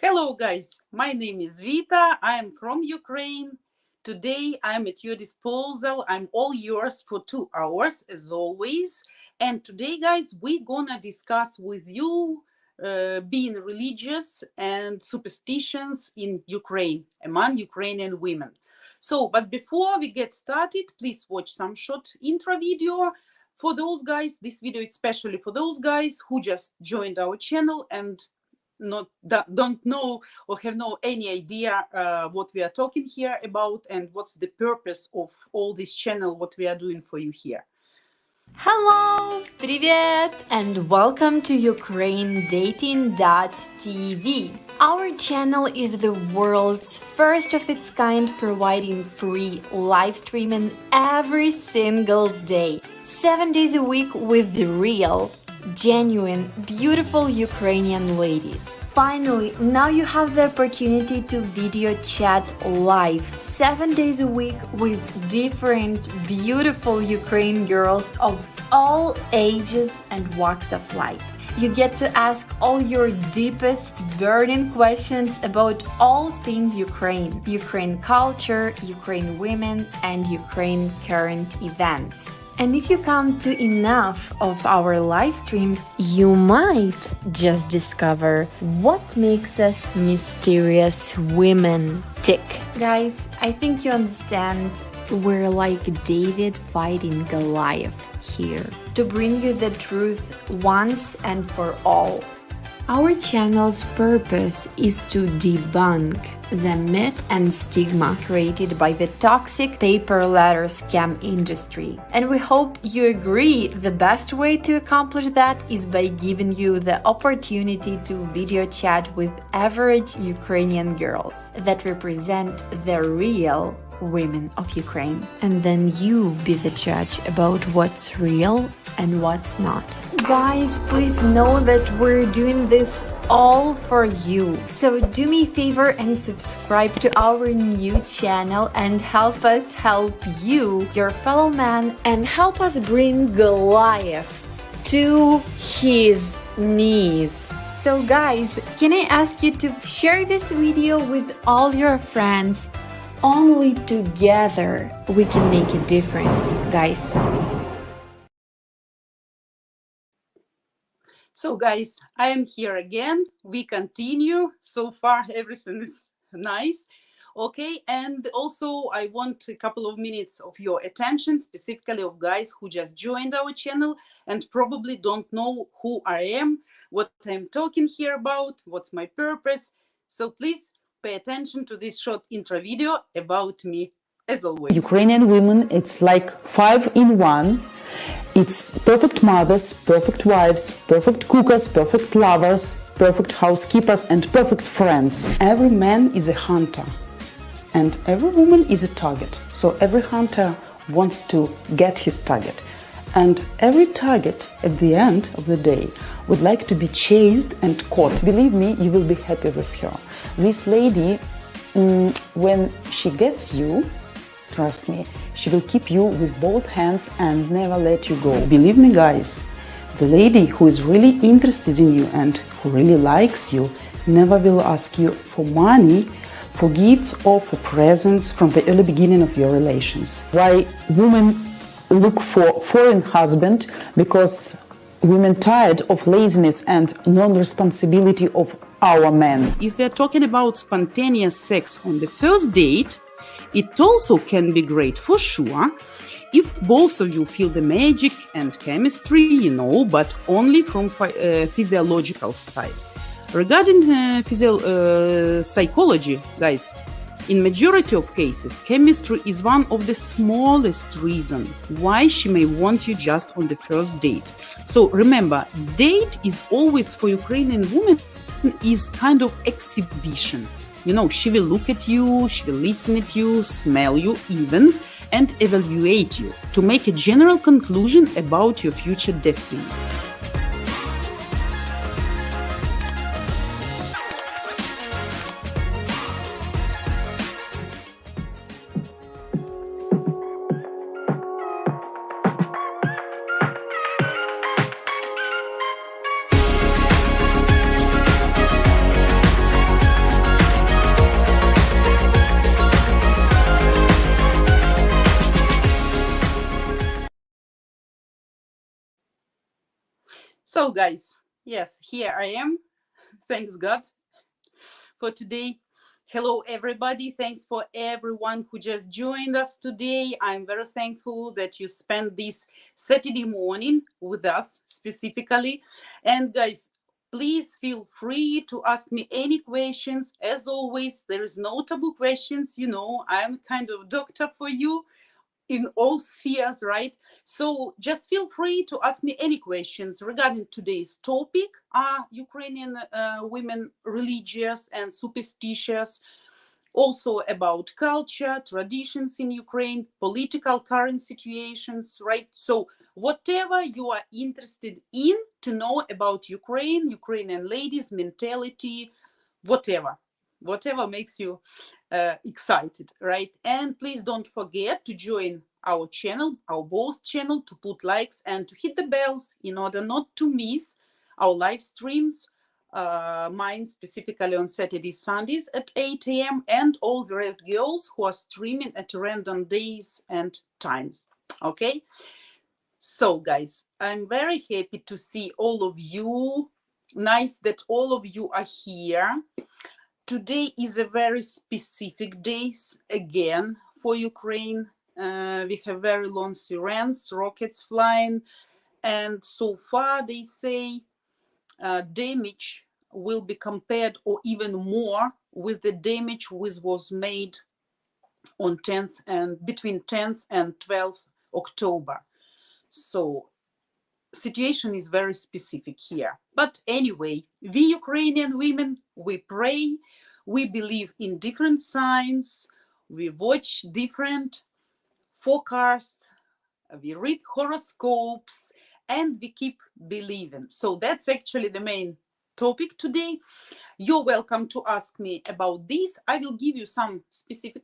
Hello guys, my name is Vita. I am from Ukraine. Today I'm at your disposal. I'm all yours for 2 hours as always. And today guys, we're gonna discuss with you being religious and superstitions in Ukraine among Ukrainian women. But before we get started, please watch some short intro video. For those guys, this video is especially for those guys who just joined our channel and don't know or have no any idea what we are talking here about and what's the purpose of all this channel, what we are doing for you here. Hello, привет, and welcome to UkraineDating.tv. Our channel is the world's first of its kind, providing free live streaming every single day, 7 days a week with the real, genuine, beautiful Ukrainian ladies. Finally, now you have the opportunity to video chat live 7 days a week with different beautiful Ukrainian girls of all ages and walks of life. You get to ask all your deepest burning questions about all things Ukraine culture, Ukraine women, and Ukraine current events. And if you come to enough of our live streams, you might just discover what makes us mysterious women tick. Guys, I think you understand we're like David fighting Goliath here to bring you the truth once and for all. Our channel's purpose is to debunk the myth and stigma created by the toxic paper letter scam industry. And we hope you agree the best way to accomplish that is by giving you the opportunity to video chat with average Ukrainian girls that represent the real women of Ukraine. And then you be the judge about what's real and what's not. Guys, please know that we're doing this all for you. So do me a favor and subscribe to our new channel and help us help you, your fellow man, and help us bring Goliath to his knees. So guys, can I ask you to share this video with all your friends? Only together we can make a difference, guys. So guys, I am here again. We continue. So far, everything is nice. Okay, and also I want a couple of minutes of your attention, specifically of guys who just joined our channel and probably don't know who I am, what I'm talking here about, what's my purpose. So please pay attention to this short intro video about me, as always. Ukrainian women, it's like 5 in 1. It's perfect mothers, perfect wives, perfect cookers, perfect lovers, perfect housekeepers, and perfect friends. Every man is a hunter, and every woman is a target. So every hunter wants to get his target. And every target at the end of the day would like to be chased and caught. Believe me, you will be happy with her. This lady, when she gets you, trust me, she will keep you with both hands and never let you go. Believe me, guys, the lady who is really interested in you and who really likes you never will ask you for money, for gifts, or for presents from the early beginning of your relations. Why women look for foreign husband? Because women tired of laziness and non-responsibility of our men. If we are talking about spontaneous sex on the first date, it also can be great for sure if both of you feel the magic and chemistry, but only from physiological side. Regarding psychology, guys, in majority of cases, chemistry is one of the smallest reasons why she may want you just on the first date. So remember, date is always for Ukrainian women is kind of exhibition. She will look at you, she will listen at you, smell you even, and evaluate you to make a general conclusion about your future destiny. So, guys, yes, here I am. Thanks God for today. Hello, everybody. Thanks for everyone who just joined us today. I'm very thankful that you spent this Saturday morning with us specifically. And, guys, please feel free to ask me any questions. As always, there is no taboo questions. You know, I'm kind of doctor for you in all spheres, right? So just feel free to ask me any questions regarding today's topic. Are Ukrainian women religious and superstitious? Also about culture, traditions in Ukraine, political current situations, right? So whatever you are interested in to know about Ukraine, Ukrainian ladies, mentality, whatever makes you excited, right? And please don't forget to join our channel, our both channel, to put likes and to hit the bells in order not to miss our live streams, mine specifically on Saturdays, Sundays at 8 a.m. and all the rest girls who are streaming at random days and times. Okay, so guys, I'm very happy to see all of you. Nice that all of you are here. Today is a very specific day again for Ukraine. We have very long sirens, rockets flying, and so far they say damage will be compared or even more with the damage which was made on 10th and between 10th and 12th October. So situation is very specific here. But anyway, we Ukrainian women, we pray, we believe in different signs, we watch different forecasts, we read horoscopes, and we keep believing. So that's actually the main topic today. You're welcome to ask me about this. I will give you some specific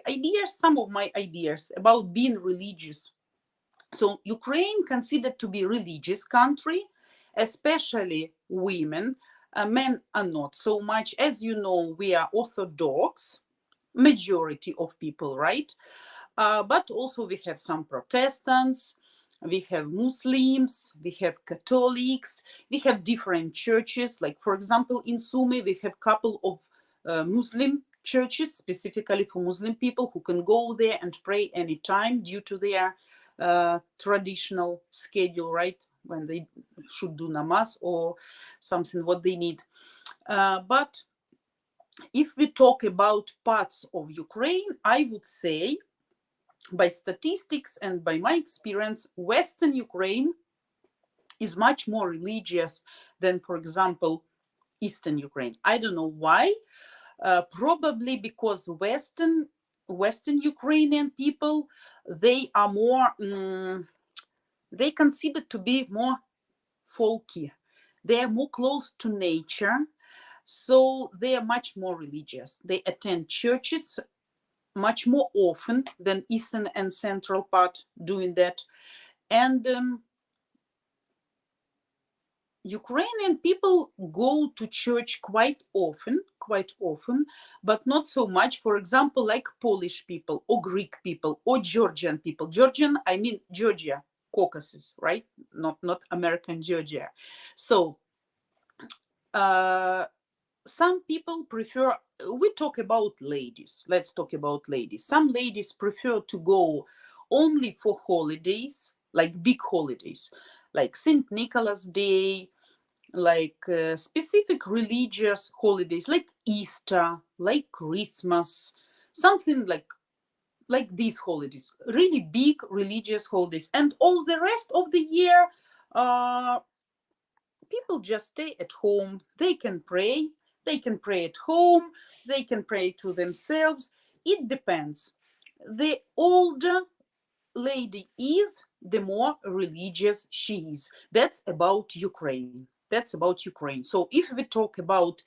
ideas, some of my ideas about being religious. So Ukraine considered to be a religious country, especially women. Men are not so much. As you know, we are Orthodox, majority of people, right? But also we have some Protestants, we have Muslims, we have Catholics, we have different churches. Like, for example, in Sumy, we have a couple of Muslim churches, specifically for Muslim people who can go there and pray anytime due to their traditional schedule, right? When they should do namaz or something, what they need. But if we talk about parts of Ukraine, I would say, by statistics and by my experience, Western Ukraine is much more religious than, for example, Eastern Ukraine. I don't know why. Probably because Western Ukrainian people, they are more, they consider to be more folky. They are more close to nature. So they are much more religious. They attend churches much more often than Eastern and Central part doing that. And Ukrainian people go to church quite often, but not so much, for example, like Polish people or Greek people or Georgian people. Georgian, I mean Georgia, Caucasus, right? Not American Georgia. So some people prefer, we talk about ladies. Let's talk about ladies. Some ladies prefer to go only for holidays, like big holidays, like St. Nicholas Day, like specific religious holidays, like Easter, like Christmas, something like these holidays, really big religious holidays. And all the rest of the year, people just stay at home. They can pray at home, they can pray to themselves. It depends. The older lady is, the more religious she is. That's about Ukraine. So if we talk about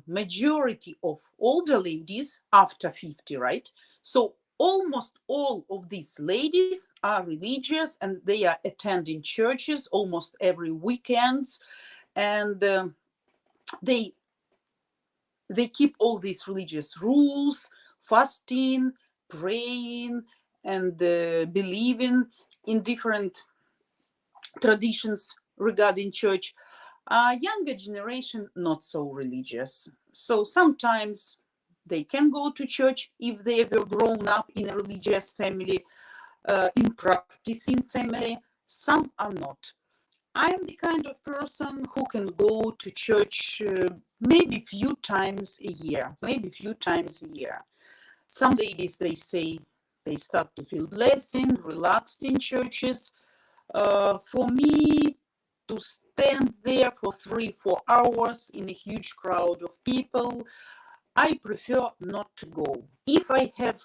majority of older ladies after 50, right? So almost all of these ladies are religious and they are attending churches almost every weekends, and they keep all these religious rules, fasting, praying, and believing in different traditions, regarding church. Younger generation, not so religious. So sometimes they can go to church if they were grown up in a religious family, in practicing family. Some are not. I am the kind of person who can go to church maybe a few times a year, Some ladies, they say they start to feel blessed, relaxed in churches. For me, to stand there for 3-4 hours in a huge crowd of people, I prefer not to go. If I have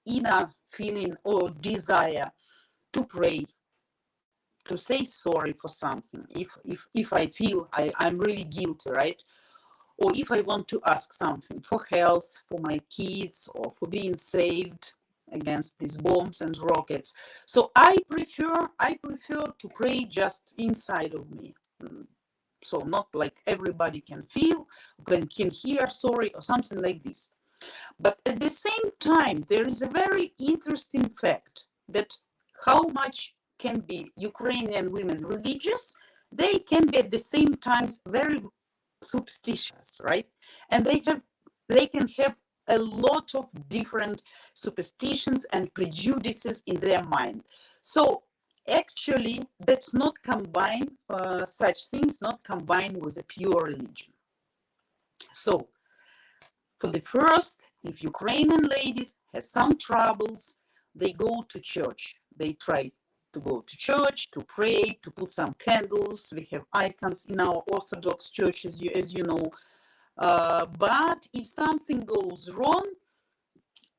inner feeling or desire to pray, to say sorry for something, if I feel I'm really guilty, right? Or if I want to ask something for health, for my kids, or for being saved against these bombs and rockets. So I prefer to pray just inside of me. So not like everybody can feel, can hear sorry or something like this. But at the same time, there is a very interesting fact that how much can be Ukrainian women religious, they can be at the same time very superstitious, right? And they can have a lot of different superstitions and prejudices in their mind. So actually, that's not combined, such things not combined with a pure religion. So for the first, if Ukrainian ladies have some troubles, they go to church. They try to go to church, to pray, to put some candles. We have icons in our Orthodox churches, as you know. But if something goes wrong,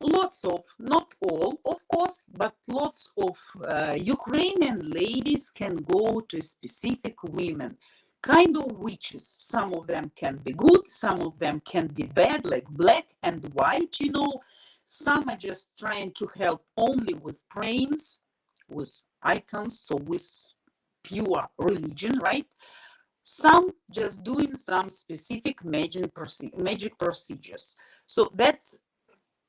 lots of, not all, of course, but lots of Ukrainian ladies can go to specific women, kind of witches. Some of them can be good, some of them can be bad, like black and white, you know. Some are just trying to help only with prayings, with icons, so with pure religion, right? Some just doing some specific magic procedures. So that's,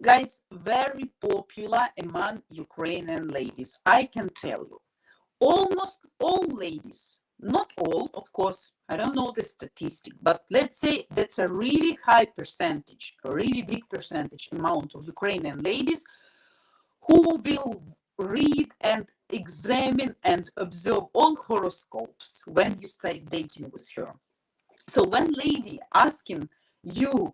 guys, very popular among Ukrainian ladies. I can tell you, almost all ladies, not all, of course, I don't know the statistic, but let's say that's a really high percentage, a really big percentage amount of Ukrainian ladies who will read and examine and observe all horoscopes when you start dating with her. So when lady asking you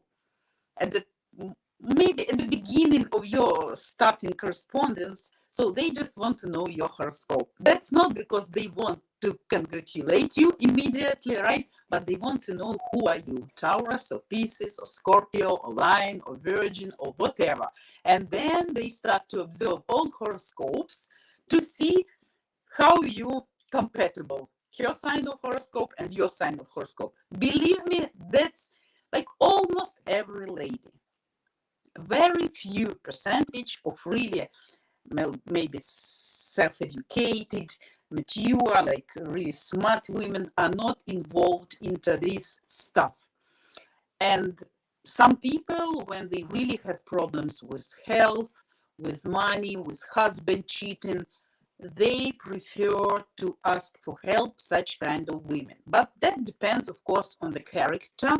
maybe at the beginning of your starting correspondence, so they just want to know your horoscope. That's not because they want to congratulate you immediately, right? But they want to know who are you, Taurus or Pisces or Scorpio or Lion or Virgin or whatever. And then they start to observe all horoscopes to see how you compatible, her sign of horoscope and your sign of horoscope. Believe me, that's like almost every lady. Very few percentage of really maybe self-educated, mature, like really smart women are not involved into this stuff. And some people, when they really have problems with health, with money, with husband cheating, they prefer to ask for help, such kind of women. But that depends, of course, on the character,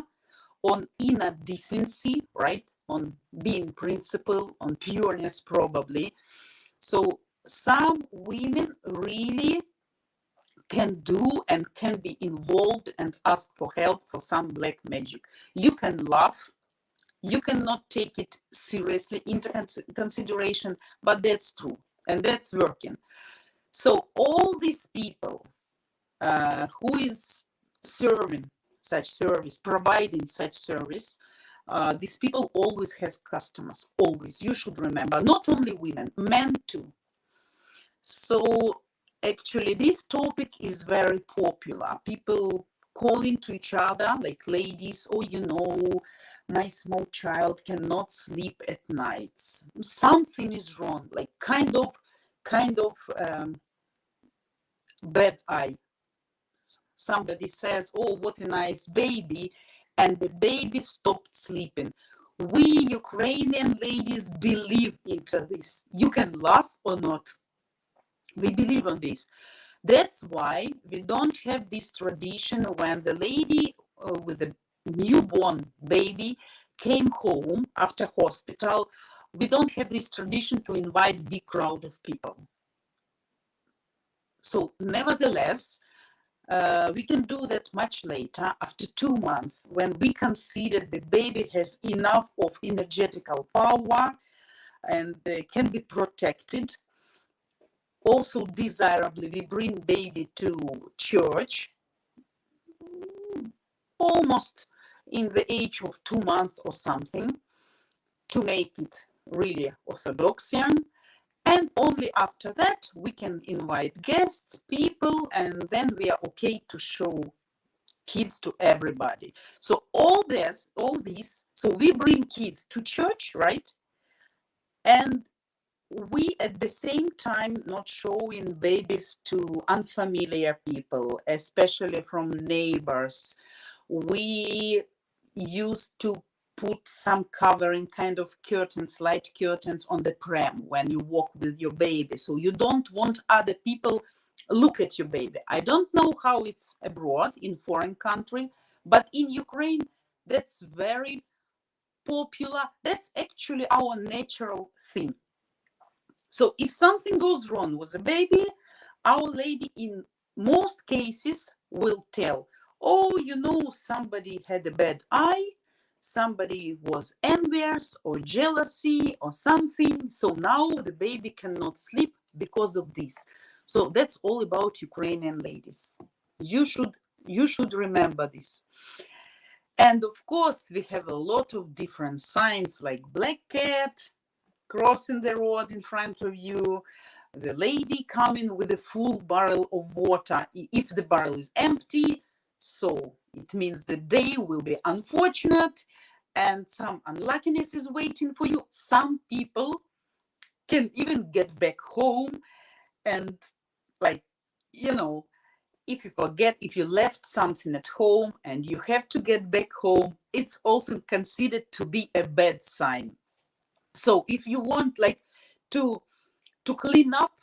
on inner decency, right? On being principled, on pureness, probably. So some women really can do and can be involved and ask for help for some black magic. You can laugh, you cannot take it seriously into consideration, but that's true and that's working. So all these people who is serving such service, providing such service, these people always has customers, always. You should remember, not only women, men too. So actually this topic is very popular. People calling to each other, like ladies, oh, you know, my small child cannot sleep at nights. Something is wrong, like kind of bad eye. Somebody says, oh, what a nice baby, and the baby stopped sleeping. We Ukrainian ladies believe into this. You can laugh or not. We believe on this. That's why we don't have this tradition when the lady with the newborn baby came home after hospital. We don't have this tradition to invite big crowd of people. So nevertheless, we can do that much later, after 2 months, when we consider the baby has enough of energetical power and can be protected. Also desirably, we bring baby to church almost in the age of 2 months or something, to make it really Orthodoxian. And only after that we can invite guests, people, and then we are okay to show kids to everybody. So all this, so we bring kids to church, right? And we at the same time not showing babies to unfamiliar people, especially from neighbors. We used to put some covering kind of curtains, light curtains on the pram when you walk with your baby. So you don't want other people look at your baby. I don't know how it's abroad in foreign country, but in Ukraine, that's very popular. That's actually our natural thing. So if something goes wrong with the baby, our lady in most cases will tell, oh, you know, somebody had a bad eye, somebody was envious or jealousy or something. So now the baby cannot sleep because of this. So that's all about Ukrainian ladies. You should remember this. And of course, we have a lot of different signs like black cat, crossing the road in front of you, the lady coming with a full barrel of water. If the barrel is empty, so it means the day will be unfortunate and some unluckiness is waiting for you. Some people can even get back home and, like, you know, if you left something at home and you have to get back home, it's also considered to be a bad sign. So if you want, like, to clean up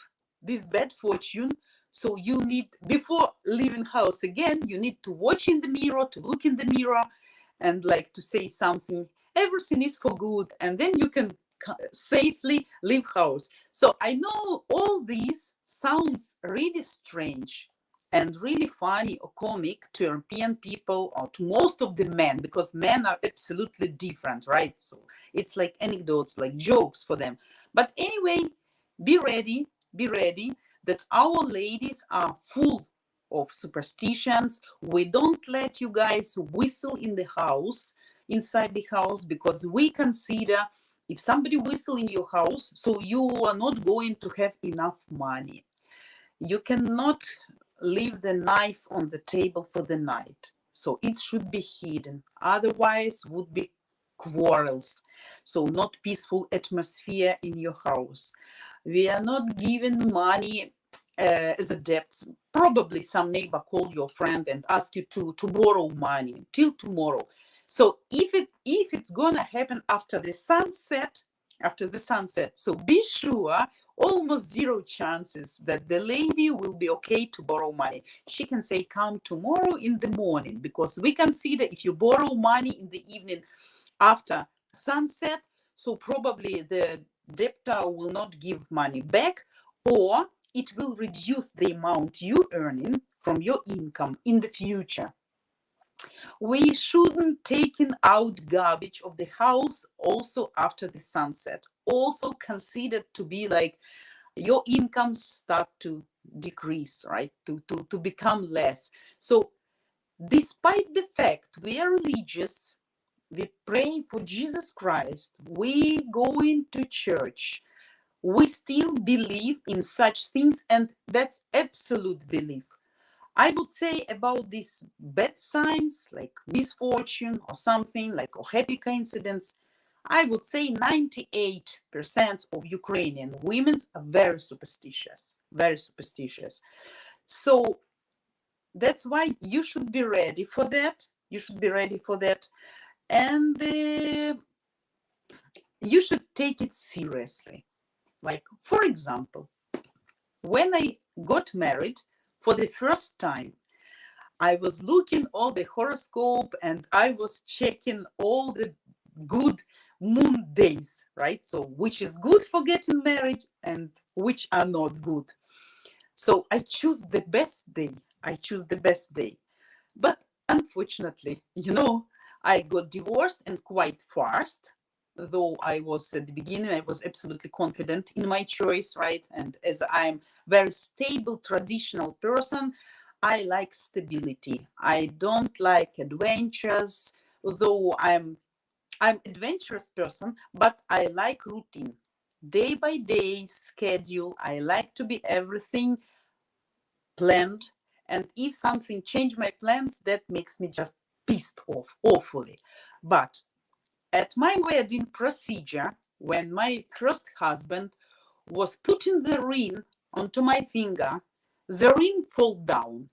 this bad fortune, so you need, before leaving house again, you need to watch in the mirror, to look in the mirror and like to say something, everything is for good, and then you can safely leave house. So I know all these sounds really strange and really funny or comic to European people or to most of the men, because men are absolutely different, right? So it's like anecdotes, like jokes for them. But anyway, be ready that our ladies are full of superstitions. We don't let you guys whistle in the house, inside the house, because we consider if somebody whistle in your house, so you are not going to have enough money. You cannot leave the knife on the table for the night. So it should be hidden. Otherwise would be quarrels. So not peaceful atmosphere in your house. We are not giving money as a debt. Probably some neighbor call your friend and ask you to borrow money till tomorrow. So if it's gonna happen after the sunset, so be sure almost zero chances that the lady will be okay to borrow money. She can say, come tomorrow in the morning, because we consider if you borrow money in the evening after sunset, so probably the debtor will not give money back, or it will reduce the amount you earning from your income in the future. We shouldn't taking out garbage of the house also after the sunset. Also considered to be like your income start to decrease, right? To become less. So despite the fact we are religious, we pray for Jesus Christ, we go into church, we still believe in such things, and that's absolute belief. I would say about these bad signs, like misfortune or something, like or happy coincidence, I would say 98% of Ukrainian women are very superstitious, very superstitious. So that's why you should be ready for that. You should be ready for that. And you should take it seriously. Like, for example, when I got married, for the first time, I was looking all the horoscope and I was checking all the good moon days, right? So which is good for getting married and which are not good. So I choose the best day. I choose the best day. But unfortunately, I got divorced and quite fast. Though I was at the beginning, I was absolutely confident in my choice, right? And as I'm very stable, traditional person, I like stability. I don't like adventures, though I'm adventurous person, but I like routine. Day by day schedule. I like to be everything planned. And if something changed my plans, that makes me just pissed off awfully. But at my wedding procedure, when my first husband was putting the ring onto my finger, the ring fell down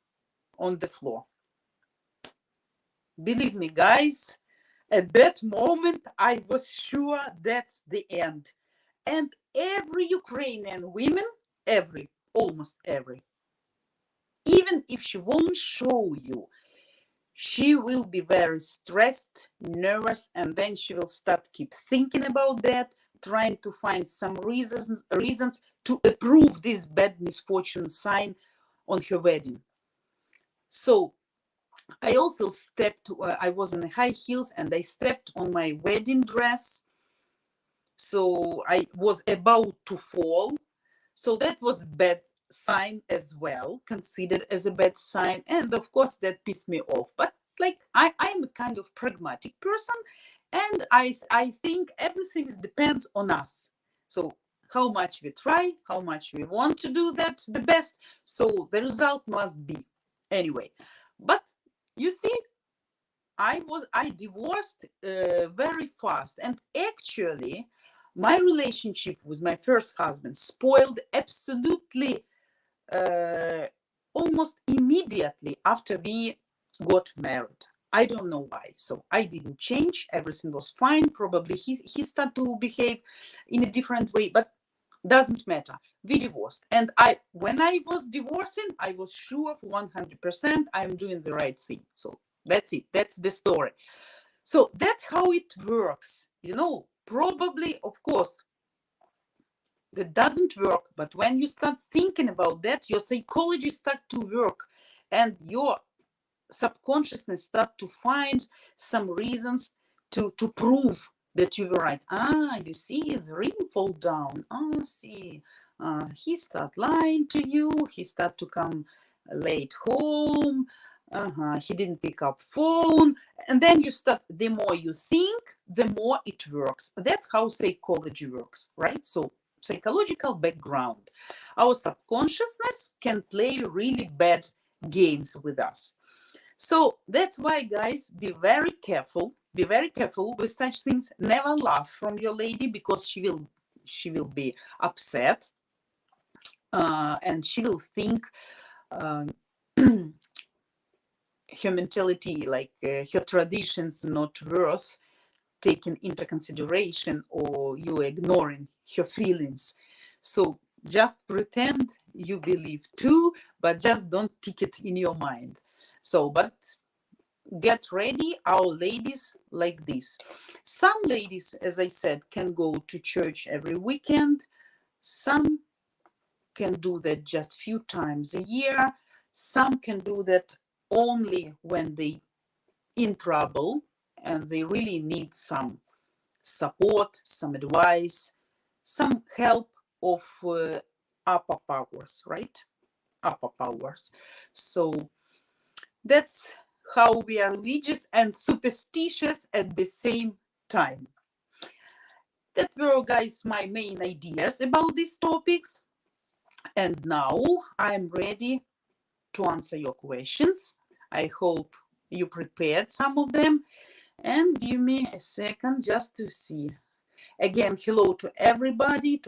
on the floor. Believe me, guys, at that moment, I was sure that's the end. And every Ukrainian woman, almost every, even if she won't show you, she will be very stressed, nervous, and then she will start keep thinking about that, trying to find some reasons to approve this bad misfortune sign on her wedding. So I also stepped, I was in high heels and I stepped on my wedding dress. So I was about to fall. So that was bad sign as well, considered as a bad sign. And of course, that pissed me off. But like I'm a kind of pragmatic person, and I think everything depends on us. So how much we try, how much we want to do that the best. So the result must be anyway. But you see, I divorced very fast, and actually my relationship with my first husband spoiled absolutely almost immediately after we got married. I don't know why. So I didn't change. Everything was fine. Probably he started to behave in a different way, but doesn't matter. We divorced. And when I was divorcing, I was sure for 100% I'm doing the right thing. So that's it. That's the story. So that's how it works. Probably, of course, that doesn't work. But when you start thinking about that, your psychology starts to work and your subconsciousness start to find some reasons to prove that you were right. You see, his ring fall down. See, he start lying to you. He start to come late home. He didn't pick up phone. And then you start, the more you think, the more it works. That's how psychology works, right? So psychological background. Our subconsciousness can play really bad games with us. So that's why, guys, be very careful. Be very careful with such things. Never laugh from your lady, because she will be upset, and she will think her mentality, like her traditions, not worth taking into consideration, or you ignoring her feelings. So just pretend you believe too, but just don't tick it in your mind. So, but get ready, our ladies like this. Some ladies, as I said, can go to church every weekend. Some can do that just few times a year. Some can do that only when they in trouble and they really need some support, some advice, some help of upper powers, right? Upper powers. So that's how we are religious and superstitious at the same time. That were, guys, my main ideas about these topics. And now I'm ready to answer your questions. I hope you prepared some of them. And give me a second just to see. Again, hello to everybody,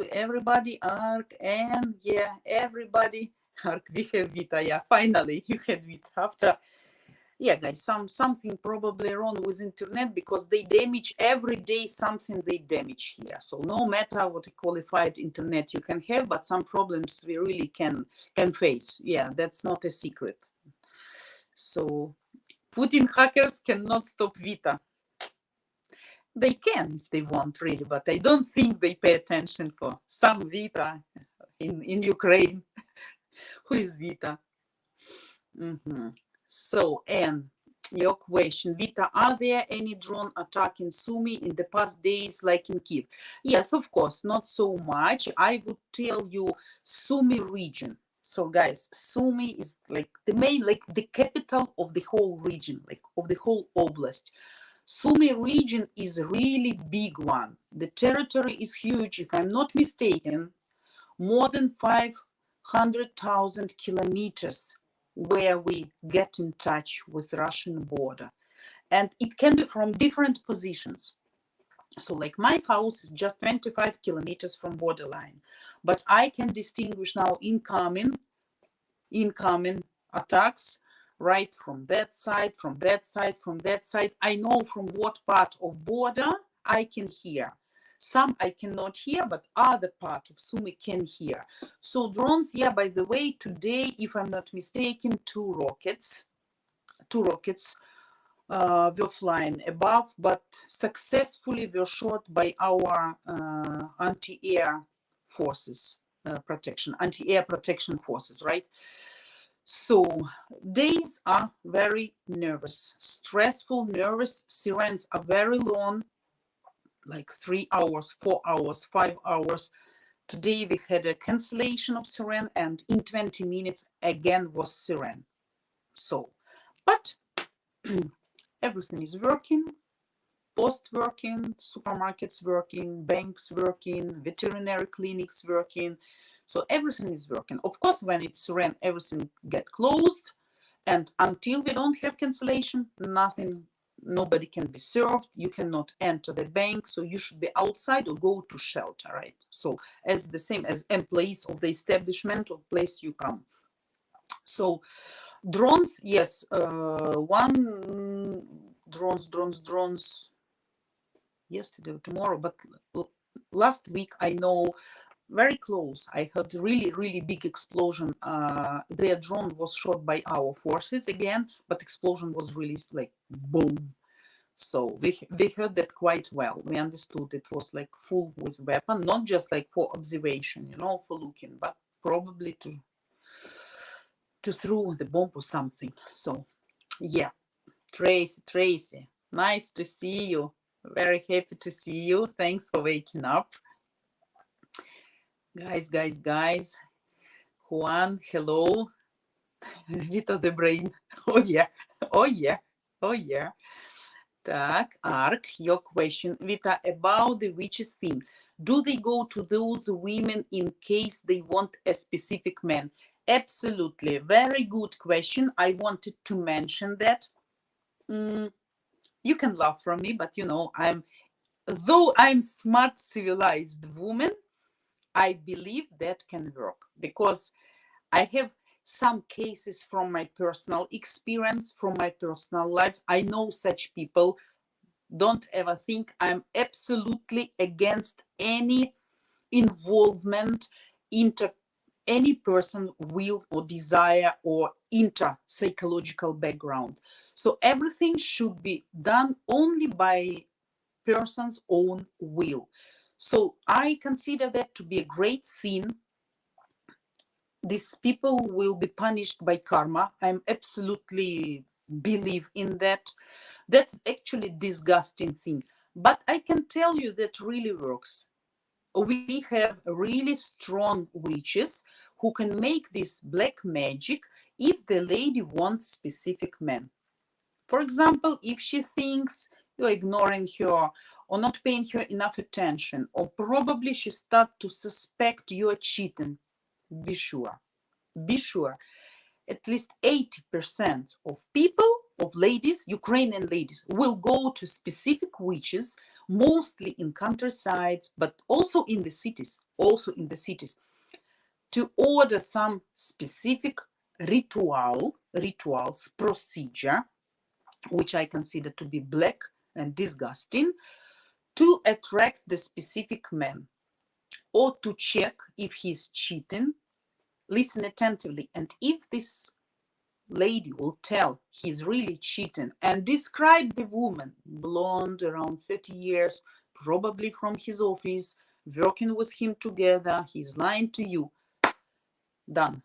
Ark, and yeah, everybody. Ark, we have Vita, yeah, finally, you had Vita after yeah, guys, something probably wrong with internet, because they damage every day something they damage here. So no matter what a qualified internet you can have, but some problems we really can face. Yeah, that's not a secret. So Putin hackers cannot stop Vita. They can if they want, really, but I don't think they pay attention for some Vita in Ukraine. Who is Vita? So, and your question, Vita, are there any drone attack in Sumy in the past days like in Kiev? Yes, of course, not so much. I would tell you Sumy region. So guys, Sumy is like the main, like the capital of the whole region, like of the whole oblast. Sumy region is a really big one. The territory is huge. If I'm not mistaken, more than 500,000 kilometers where we get in touch with Russian border. And it can be from different positions. So like my house is just 25 kilometers from borderline, but I can distinguish now incoming attacks right from that side, from that side, from that side. I know from what part of border I can hear. Some I cannot hear, but other part of Sumy can hear. So drones, yeah, by the way, today, if I'm not mistaken, two rockets were flying above, but successfully were shot by our anti-air forces, anti-air protection forces, right? So days are very nervous, stressful, nervous. Sirens are very long, like 3 hours, 4 hours, 5 hours. Today we had a cancellation of siren, and in 20 minutes again was siren. So, but everything is working. Post working, supermarkets working, banks working, veterinary clinics working. So everything is working. Of course, when it's siren, everything get closed. And until we don't have cancellation, nobody can be served. You cannot enter the bank. So you should be outside or go to shelter, right? So as the same as employees of the establishment or place you come. So drones, yes, drones yesterday or tomorrow, but last week I know very close. I heard really big explosion. Their drone was shot by our forces again, but explosion was really like boom. So we heard that quite well. We understood it was like full with weapon, not just like for observation, you know, for looking, but probably to throw the bomb or something. So yeah, Tracy, nice to see you. Very happy to see you. Thanks for waking up. Guys. Juan, hello. Vita the brain. Oh yeah. Так, Ark, your question. Vita, about the witches thing. Do they go to those women in case they want a specific man? Absolutely. Very good question. I wanted to mention that. You can laugh from me, but you know, though I'm smart, civilized woman, I believe that can work, because I have some cases from my personal experience, from my personal life. I know such people. Don't ever think I'm absolutely against any involvement into any person will or desire or inter-psychological background. So everything should be done only by person's own will. So I consider that to be a great sin. These people will be punished by karma. I'm absolutely believe in that. That's actually a disgusting thing. But I can tell you that really works. We have really strong witches who can make this black magic if the lady wants specific men. For example, if she thinks you're ignoring her or not paying her enough attention, or probably she starts to suspect you're cheating, be sure. At least 80% of people, of ladies, Ukrainian ladies, will go to specific witches, mostly in countryside, but also in the cities, to order some specific rituals, procedure, which I consider to be black and disgusting, to attract the specific man or to check if he's cheating. Listen attentively. And if this lady will tell he's really cheating and describe the woman, blonde, around 30 years, probably from his office, working with him together, he's lying to you, done.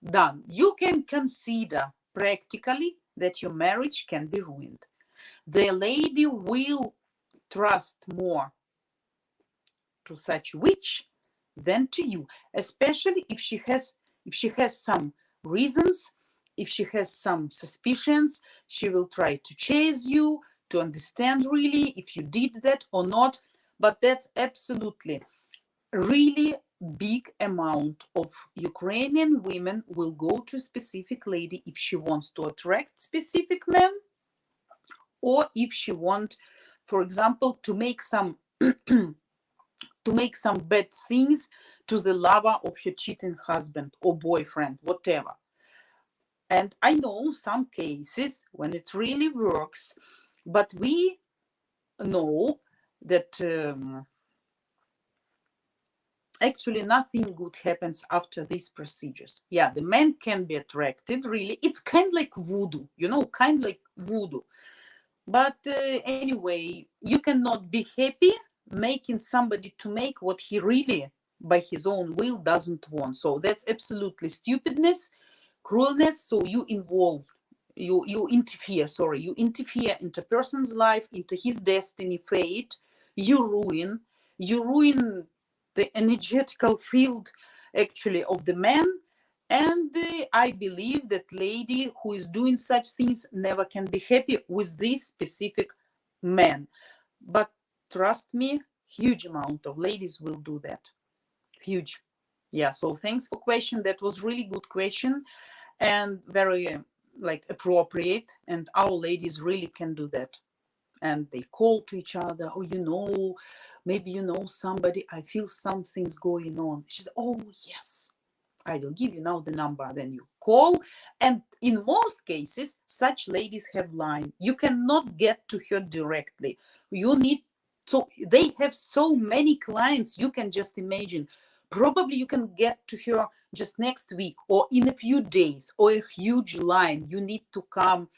Done. You can consider practically that your marriage can be ruined. The lady will trust more to such witch than to you, especially if she has some reasons, if she has some suspicions. She will try to chase you to understand really if you did that or not. But that's absolutely really big amount of Ukrainian women will go to a specific lady if she wants to attract specific men, or if she want, for example, to make some bad things to the lover of her cheating husband or boyfriend, whatever. And I know some cases when it really works, but we know that actually nothing good happens after these procedures. Yeah, the man can be attracted, really. It's kind of like voodoo, kind of like voodoo. But anyway, you cannot be happy making somebody to make what he really, by his own will, doesn't want. So that's absolutely stupidness, cruelness. So you interfere into person's life, into his destiny, fate. You ruin the energetical field actually of the man. And I believe that lady who is doing such things never can be happy with this specific man. But trust me, huge amount of ladies will do that. Huge. Yeah, so thanks for question. That was really good question and very appropriate. And our ladies really can do that. And they call to each other, oh, maybe somebody, I feel something's going on. She said, oh, yes, I will give you now the number. Then you call. And in most cases, such ladies have line. You cannot get to her directly. They have so many clients, you can just imagine. Probably you can get to her just next week or in a few days, or a huge line. You need to come.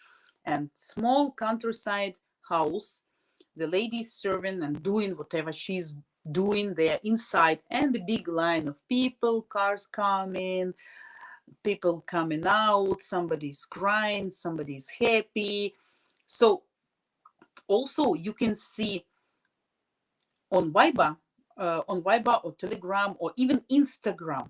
And small countryside house, the lady is serving and doing whatever she's doing there inside, and the big line of people, cars coming, people coming out, somebody's crying, somebody's happy. So also you can see on Viber or Telegram or even Instagram,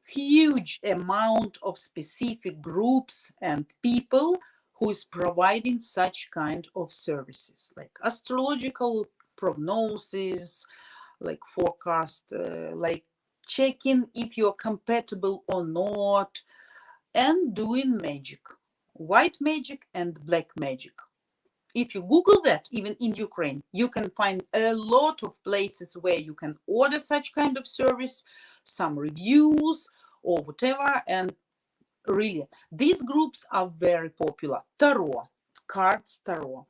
huge amount of specific groups and people who is providing such kind of services, like astrological prognosis, like forecast, like checking if you're compatible or not, and doing magic, white magic and black magic. If you Google that, even in Ukraine, you can find a lot of places where you can order such kind of service, some reviews or whatever. And really, these groups are very popular. Tarot, cards tarot,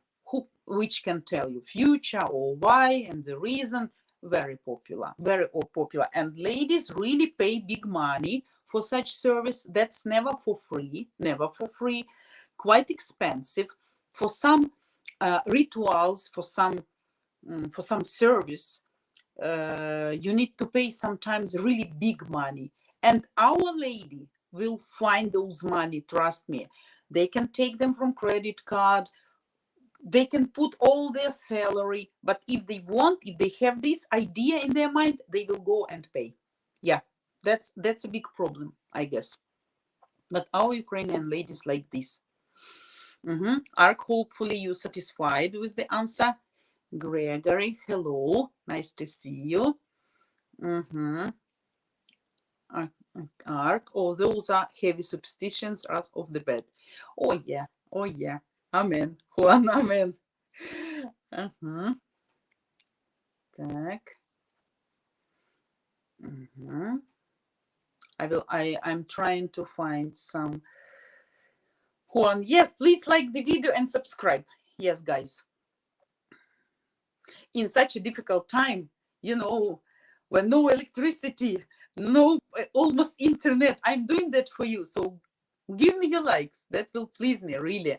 which can tell you future or why and the reason. Very popular, very popular. And ladies really pay big money for such service. That's never for free, quite expensive. For some rituals, for some service, you need to pay sometimes really big money. And our lady will find those money, trust me. They can take them from credit card, they can put all their salary, but if they have this idea in their mind, they will go and pay. Yeah, that's a big problem, I guess. But our Ukrainian ladies like this. Ark, hopefully you satisfied with the answer. Gregory, hello, nice to see you. Ark, those are heavy superstitions out of the bed. Oh yeah, amen. Juan, amen. Так. I'm trying to find some Juan, yes, please like the video and subscribe. Yes, guys. In such a difficult time, when no electricity, no almost internet, I'm doing that for you. So give me your likes. That will please me, really.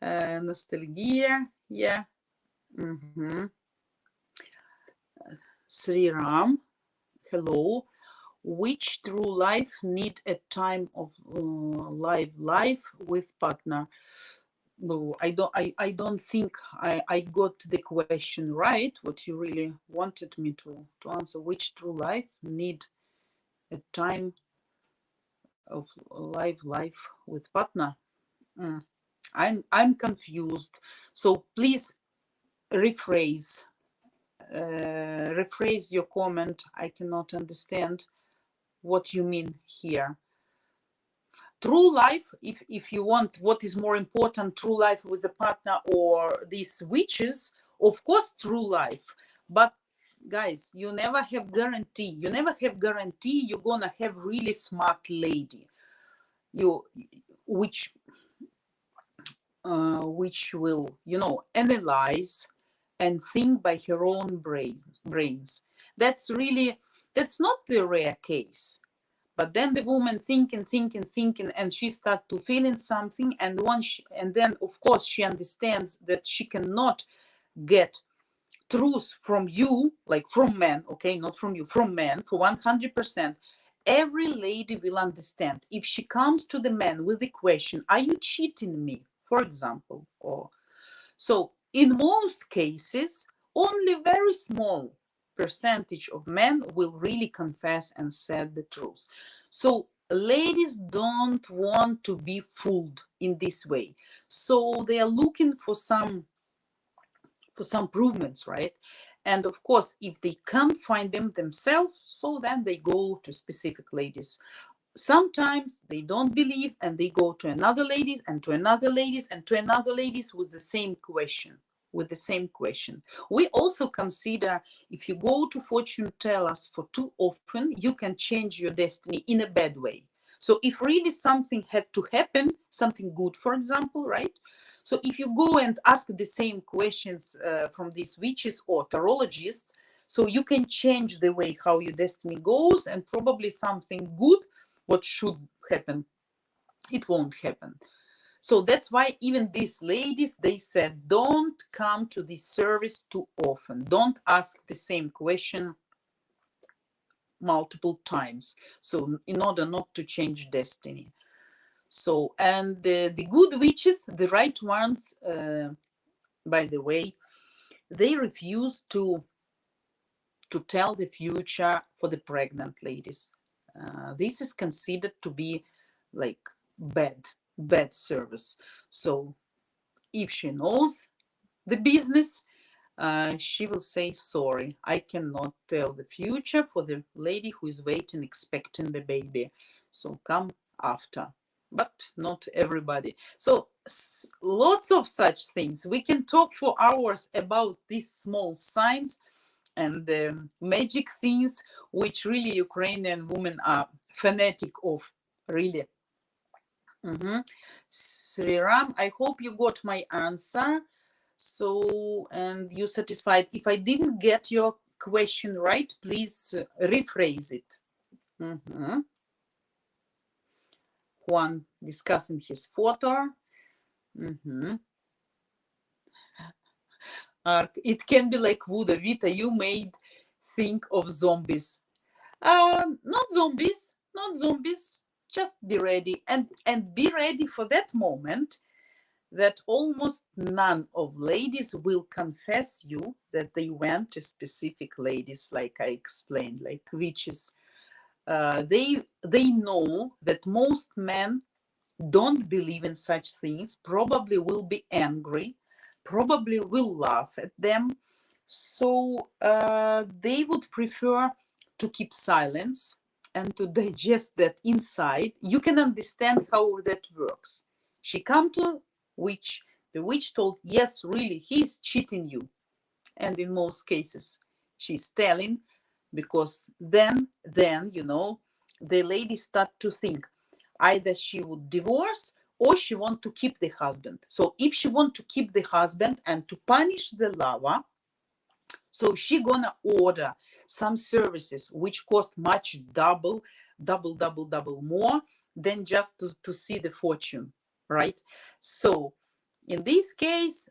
Nostalgia, yeah. Sri Ram, hello. Which true life need a time of life with partner? No, I don't think I got the question right. What you really wanted me to answer? Which true life need a time of life with partner? I'm confused. So please rephrase rephrase your comment. I cannot understand what you mean here. True life, if you want, what is more important, true life with a partner or these witches? Of course, true life. But guys, you never have guarantee. You never have guarantee you're gonna have really smart lady, which will, analyze and think by her own brains. That's not the rare case. But then the woman thinking, and she start to feeling something, and then of course she understands that she cannot get truth from you, like from men, okay, not from you, from men for 100%. Every lady will understand if she comes to the man with the question, "Are you cheating me?" for example, or so. In most cases, only very small percentage of men will really confess and say the truth. So ladies don't want to be fooled in this way. So they are looking for some improvements, right? And of course, if they can't find them themselves, so then they go to specific ladies. Sometimes they don't believe and they go to another ladies and to another ladies and to another ladies with the same question. We also consider if you go to fortune tellers for too often, you can change your destiny in a bad way. So if really something had to happen, something good, for example, right? So if you go and ask the same questions from these witches or tarologists, so you can change the way how your destiny goes, and probably something good, what should happen, it won't happen. So that's why even these ladies, they said, don't come to this service too often. Don't ask the same question multiple times. So in order not to change destiny. So, and the good witches, the right ones, by the way, they refuse to tell the future for the pregnant ladies. This is considered to be like bad service. So if she knows the business, she will say, sorry, I cannot tell the future for the lady who is waiting, expecting the baby. So come after. But not everybody. So lots of such things. We can talk for hours about these small signs and the magic things which really Ukrainian women are fanatic of, really. Sriram, I hope you got my answer. So, and you satisfied. If I didn't get your question right, please rephrase it. Juan discussing his photo. It can be like Voodoo. Vita, you made think of zombies. Not zombies, just be ready and be ready for that moment that almost none of ladies will confess you that they went to specific ladies, like I explained, like witches. They know that most men don't believe in such things, probably will be angry, probably will laugh at them. So they would prefer to keep silence and to digest that inside. You can understand how that works. She come to witch, the witch told, yes, really, he's cheating you. And in most cases, she's telling, because then, the lady start to think, either she would divorce or she want to keep the husband. So if she want to keep the husband and to punish the lover, so she gonna order some services which cost much double more than just to see the fortune, right? So in this case,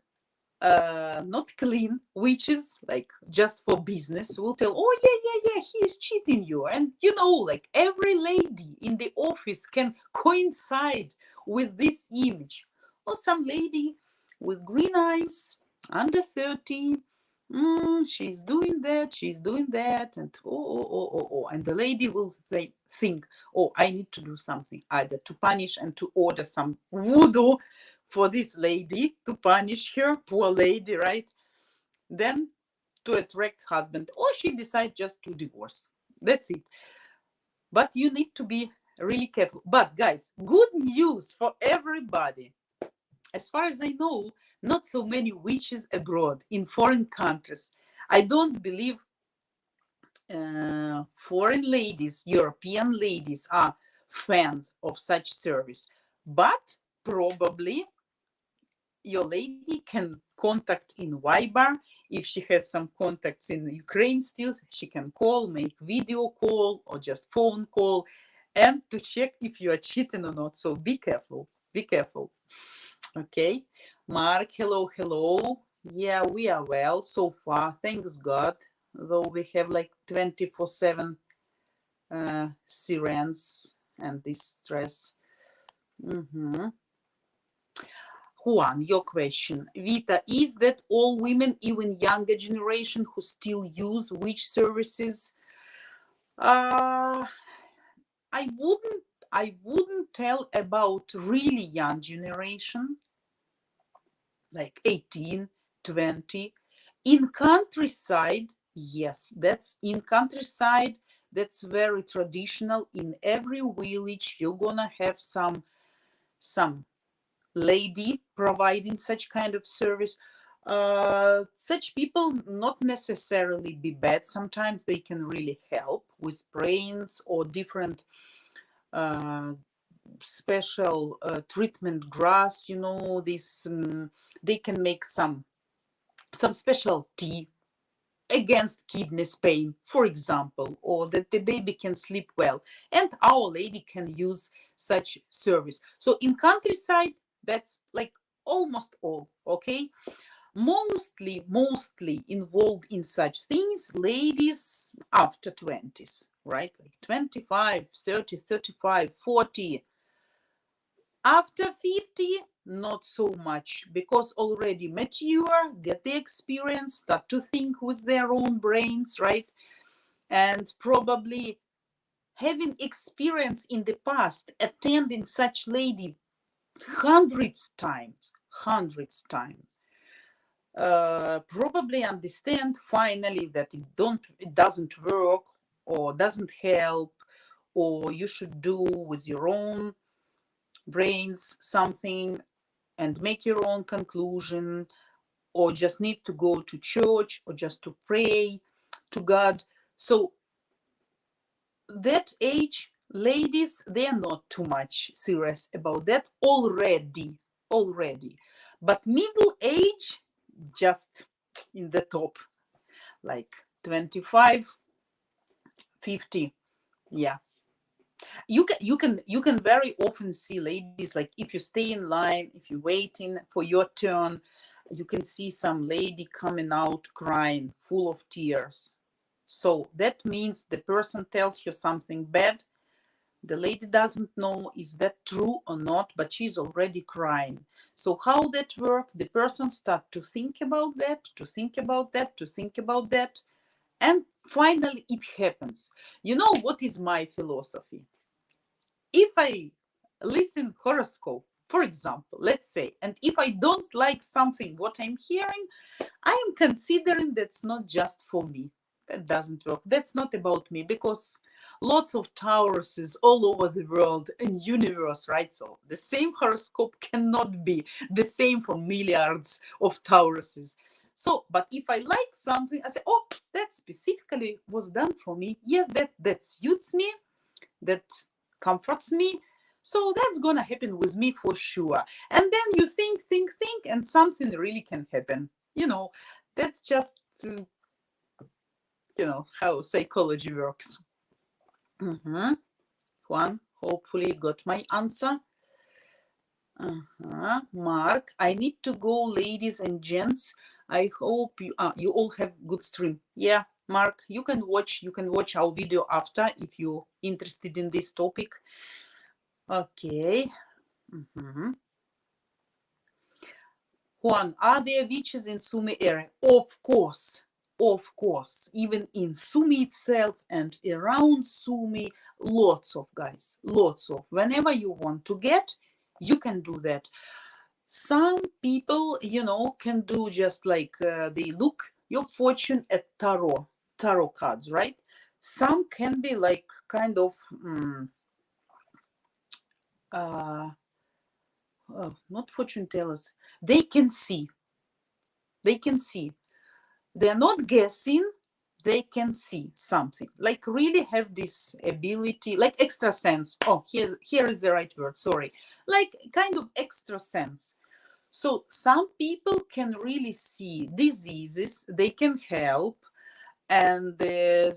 not clean witches, like just for business, will tell, oh yeah, he's cheating you. And you know, like every lady in the office can coincide with this image. Or some lady with green eyes, under 30, she's doing that, and oh. And the lady will think, oh, I need to do something, either to punish and to order some voodoo for this lady to punish her, poor lady, right? Then to attract husband, or she decides just to divorce. That's it. But you need to be really careful. But guys, good news for everybody. As far as I know, not so many witches abroad in foreign countries. I don't believe foreign ladies, European ladies, are fans of such service. But probably your lady can contact in Viber. If she has some contacts in Ukraine still, she can call, make video call or just phone call, and to check if you are cheating or not. So be careful. Okay. Mark, hello. Yeah, we are well so far. Thanks God. Though we have like 24/7 sirens and this stress. Juan, your question. Vita, is that all women, even younger generation, who still use witch services? I wouldn't tell about really young generation, like 18, 20. In countryside, yes, that's in countryside. That's very traditional. In every village, you're gonna have some lady providing such kind of service. Such people not necessarily be bad. Sometimes they can really help with brains or different special treatment grass. You know, this they can make some special tea against kidney pain, for example, or that the baby can sleep well, and Our Lady can use such service. So in countryside, that's like almost all. Okay, mostly involved in such things ladies after 20s, right? Like 25, 30, 35, 40. After 50, not so much, because already mature, get the experience, start to think with their own brains, right? And probably having experience in the past, attending such lady hundreds times, probably understand finally that it doesn't work or doesn't help, or you should do with your own brains something and make your own conclusion, or just need to go to church or just to pray to God. So that age, ladies, they are not too much serious about that already. But middle age, just in the top, like 25, 50. Yeah. You can very often see ladies, like if you stay in line, if you're waiting for your turn, you can see some lady coming out crying, full of tears. So that means the person tells you something bad. The lady doesn't know is that true or not, but she's already crying. So how that works? The person starts to think about that, and finally it happens. You know what is my philosophy? If I listen horoscope, for example, let's say, and if I don't like something what I'm hearing, I am considering that's not just for me. That doesn't work. That's not about me, because lots of Tauruses all over the world and universe, right? So the same horoscope cannot be the same for milliards of Tauruses. So, but if I like something, I say, oh, that specifically was done for me. Yeah, that suits me, that comforts me. So that's gonna happen with me for sure. And then you think, and something really can happen. That's just, how psychology works. Juan, hopefully got my answer. Mark, I need to go, ladies and gents. I hope you all have good stream. Yeah, Mark, you can watch our video after if you're interested in this topic. Okay. Juan, are there witches in Sumy area? Of course. Even in Sumy itself and around Sumy, lots of guys, whenever you want to get, you can do that. Some people, can do just like they look your fortune at tarot cards, right? Some can be like kind of not fortune tellers. They can see. They're not guessing. They can see something, like really have this ability, like extra sense. Oh, here is the right word, sorry. Like kind of extra sense. So some people can really see diseases, they can help, and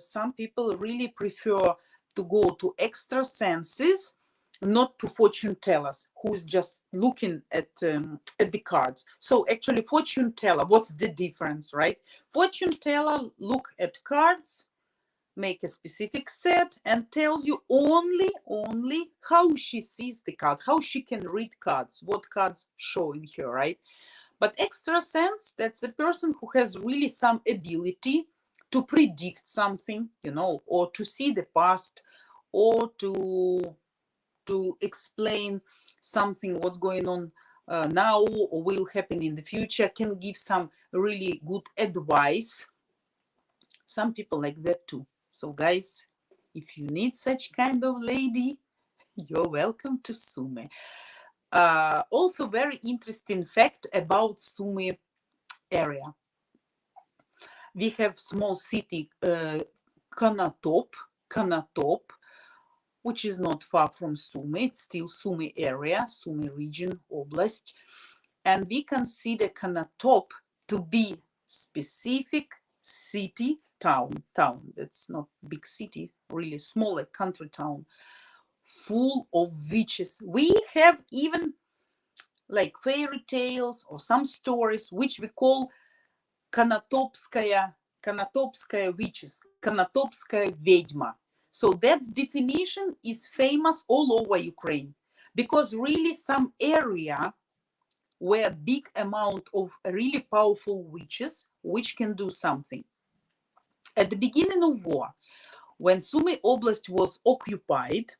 some people really prefer to go to extra senses, not to fortune tellers who is just looking at the cards. So actually fortune teller, what's the difference, right? Fortune teller look at cards, make a specific set, and tells you only how she sees the card, how she can read cards, what cards showing her, right? But extra sense, that's a person who has really some ability to predict something, or to see the past, or to explain something, what's going on now or will happen in the future, can give some really good advice. Some people like that too. So guys, if you need such kind of lady, you're welcome to Sumy. Also very interesting fact about Sumy area. We have small city Konotop, which is not far from Sumy. It's still Sumy area, Sumy region, oblast. And we consider Konotop to be specific city, town. That's not big city, really smaller country town, full of witches. We have even like fairy tales or some stories which we call Konotopskaya witches, Konotopskaya ведьма. So that definition is famous all over Ukraine, because really some area where big amount of really powerful witches which can do something. At the beginning of war, when Sumy Oblast was occupied,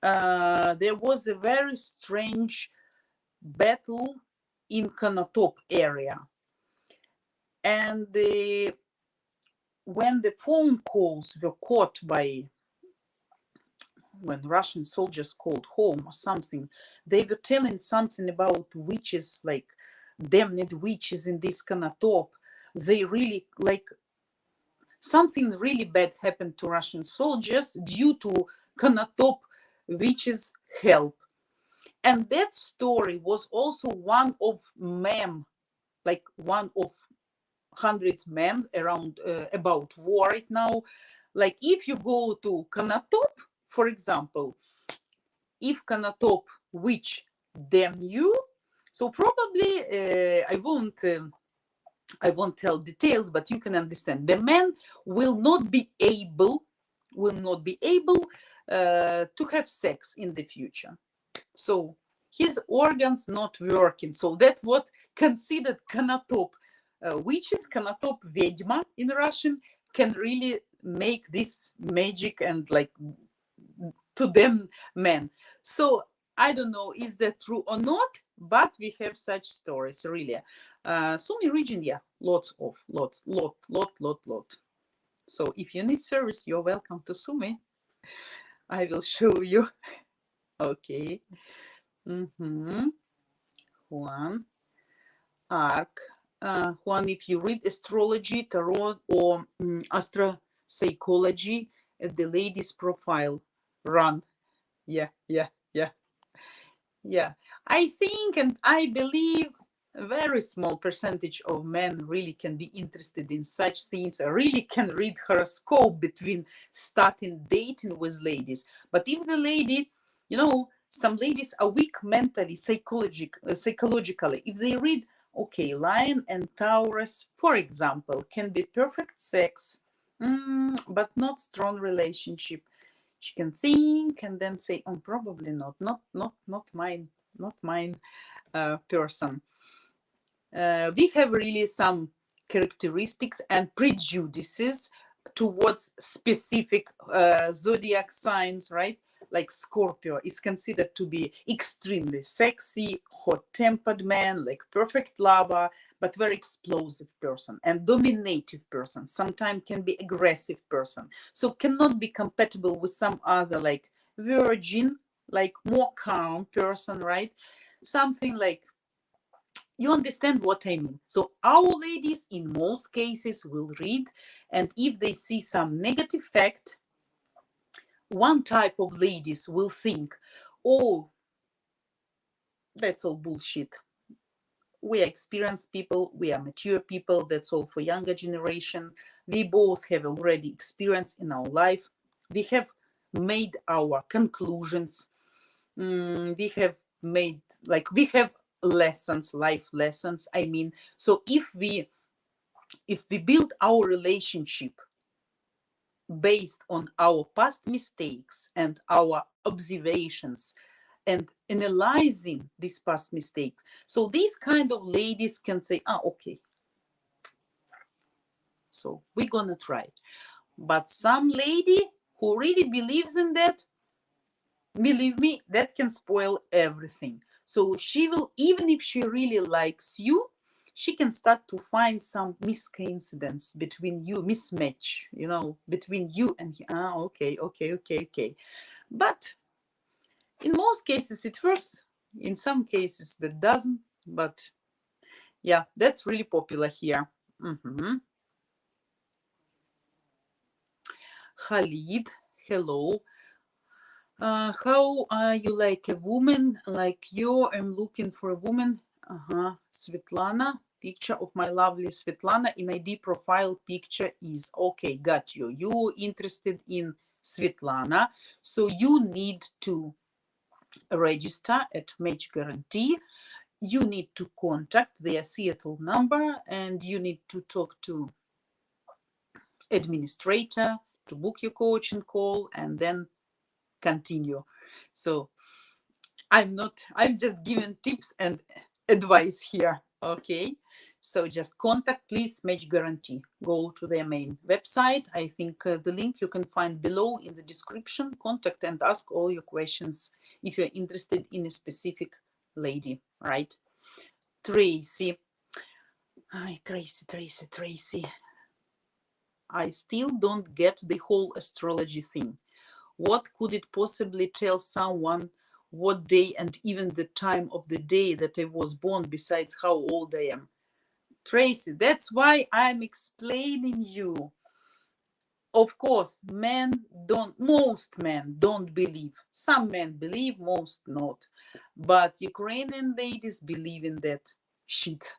there was a very strange battle in Konotop area. And when the phone calls were caught by, when Russian soldiers called home or something, they were telling something about witches, like damned witches in this Konotop. They really, like, something really bad happened to Russian soldiers due to Konotop witches' help. And that story was also one of mem, like one of hundreds memes around about war right now. Like if you go to Konotop, for example, if Konotop witch damn you, so probably I won't tell details, but you can understand. The man will not be able to have sex in the future. So his organs not working. So that's what considered Konotop. Witches, Konotop ведьма in Russian, can really make this magic and like to them men. So I don't know, is that true or not? But we have such stories, really. Sumy region, yeah, lot. So if you need service, you're welcome to Sumy. I will show you. Okay. Juan, Arc. Juan, if you read astrology, tarot, or astropsychology at the lady's profile, run. Yeah. Yeah. Yeah, I think and I believe a very small percentage of men really can be interested in such things, or really can read horoscope between starting dating with ladies. But if the lady, some ladies are weak mentally, psychologically. If they read, okay, Lion and Taurus, for example, can be perfect sex, but not strong relationship. She can think and then say, oh, probably not mine, not mine person. We have really some characteristics and prejudices towards specific zodiac signs, right? Like Scorpio is considered to be extremely sexy, hot-tempered man, like perfect lover, but very explosive person and dominative person. Sometimes can be aggressive person. So cannot be compatible with some other like Virgin, like more calm person, right? Something like, you understand what I mean. So our ladies in most cases will read, and if they see some negative fact, one type of ladies will think, oh, that's all bullshit. We are experienced people, we are mature people, that's all for younger generation. We both have already experience in our life. We have made our conclusions. We have made, like, we have lessons, life lessons, I mean. So if we build our relationship based on our past mistakes and our observations and analyzing these past mistakes, so these kind of ladies can say, okay, so we're gonna try. But some lady who really believes in that, believe me, that can spoil everything. So she will, even if she really likes you, she can start to find some miscoincidence between you, mismatch, between you and okay. But in most cases it works. In some cases that doesn't. But yeah, that's really popular here. Khalid, hello. How are you like a woman like you? I'm looking for a woman. Svetlana, picture of my lovely Svetlana in ID profile picture is okay. Got you. You interested in Svetlana, so you need to register at Match Guarantee. You need to contact their Seattle number, and you need to talk to administrator to book your coaching call, and then continue. So I'm just giving tips and advice here. Okay. So just contact, please, Match Guarantee. Go to their main website. I think the link you can find below in the description. Contact and ask all your questions if you're interested in a specific lady, right? Tracy. Hi, Tracy. I still don't get the whole astrology thing. What could it possibly tell someone what day and even the time of the day that I was born, besides how old I am? Tracy, that's why I'm explaining you. Of course, most men don't believe. Some men believe, most not. But Ukrainian ladies believe in that shit.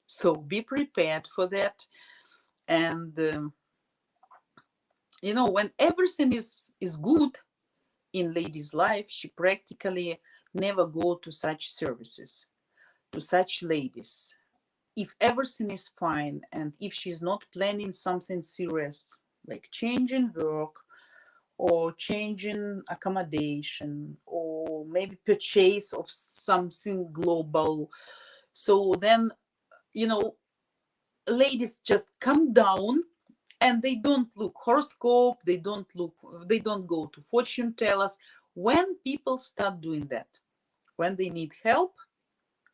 So be prepared for that. And, when everything is good in lady's life, she practically never go to such services, to such ladies. If everything is fine and if she's not planning something serious, like changing work or changing accommodation or maybe purchase of something global, so then, ladies just come down and they don't look horoscope, they don't go to fortune tellers. When people start doing that, when they need help,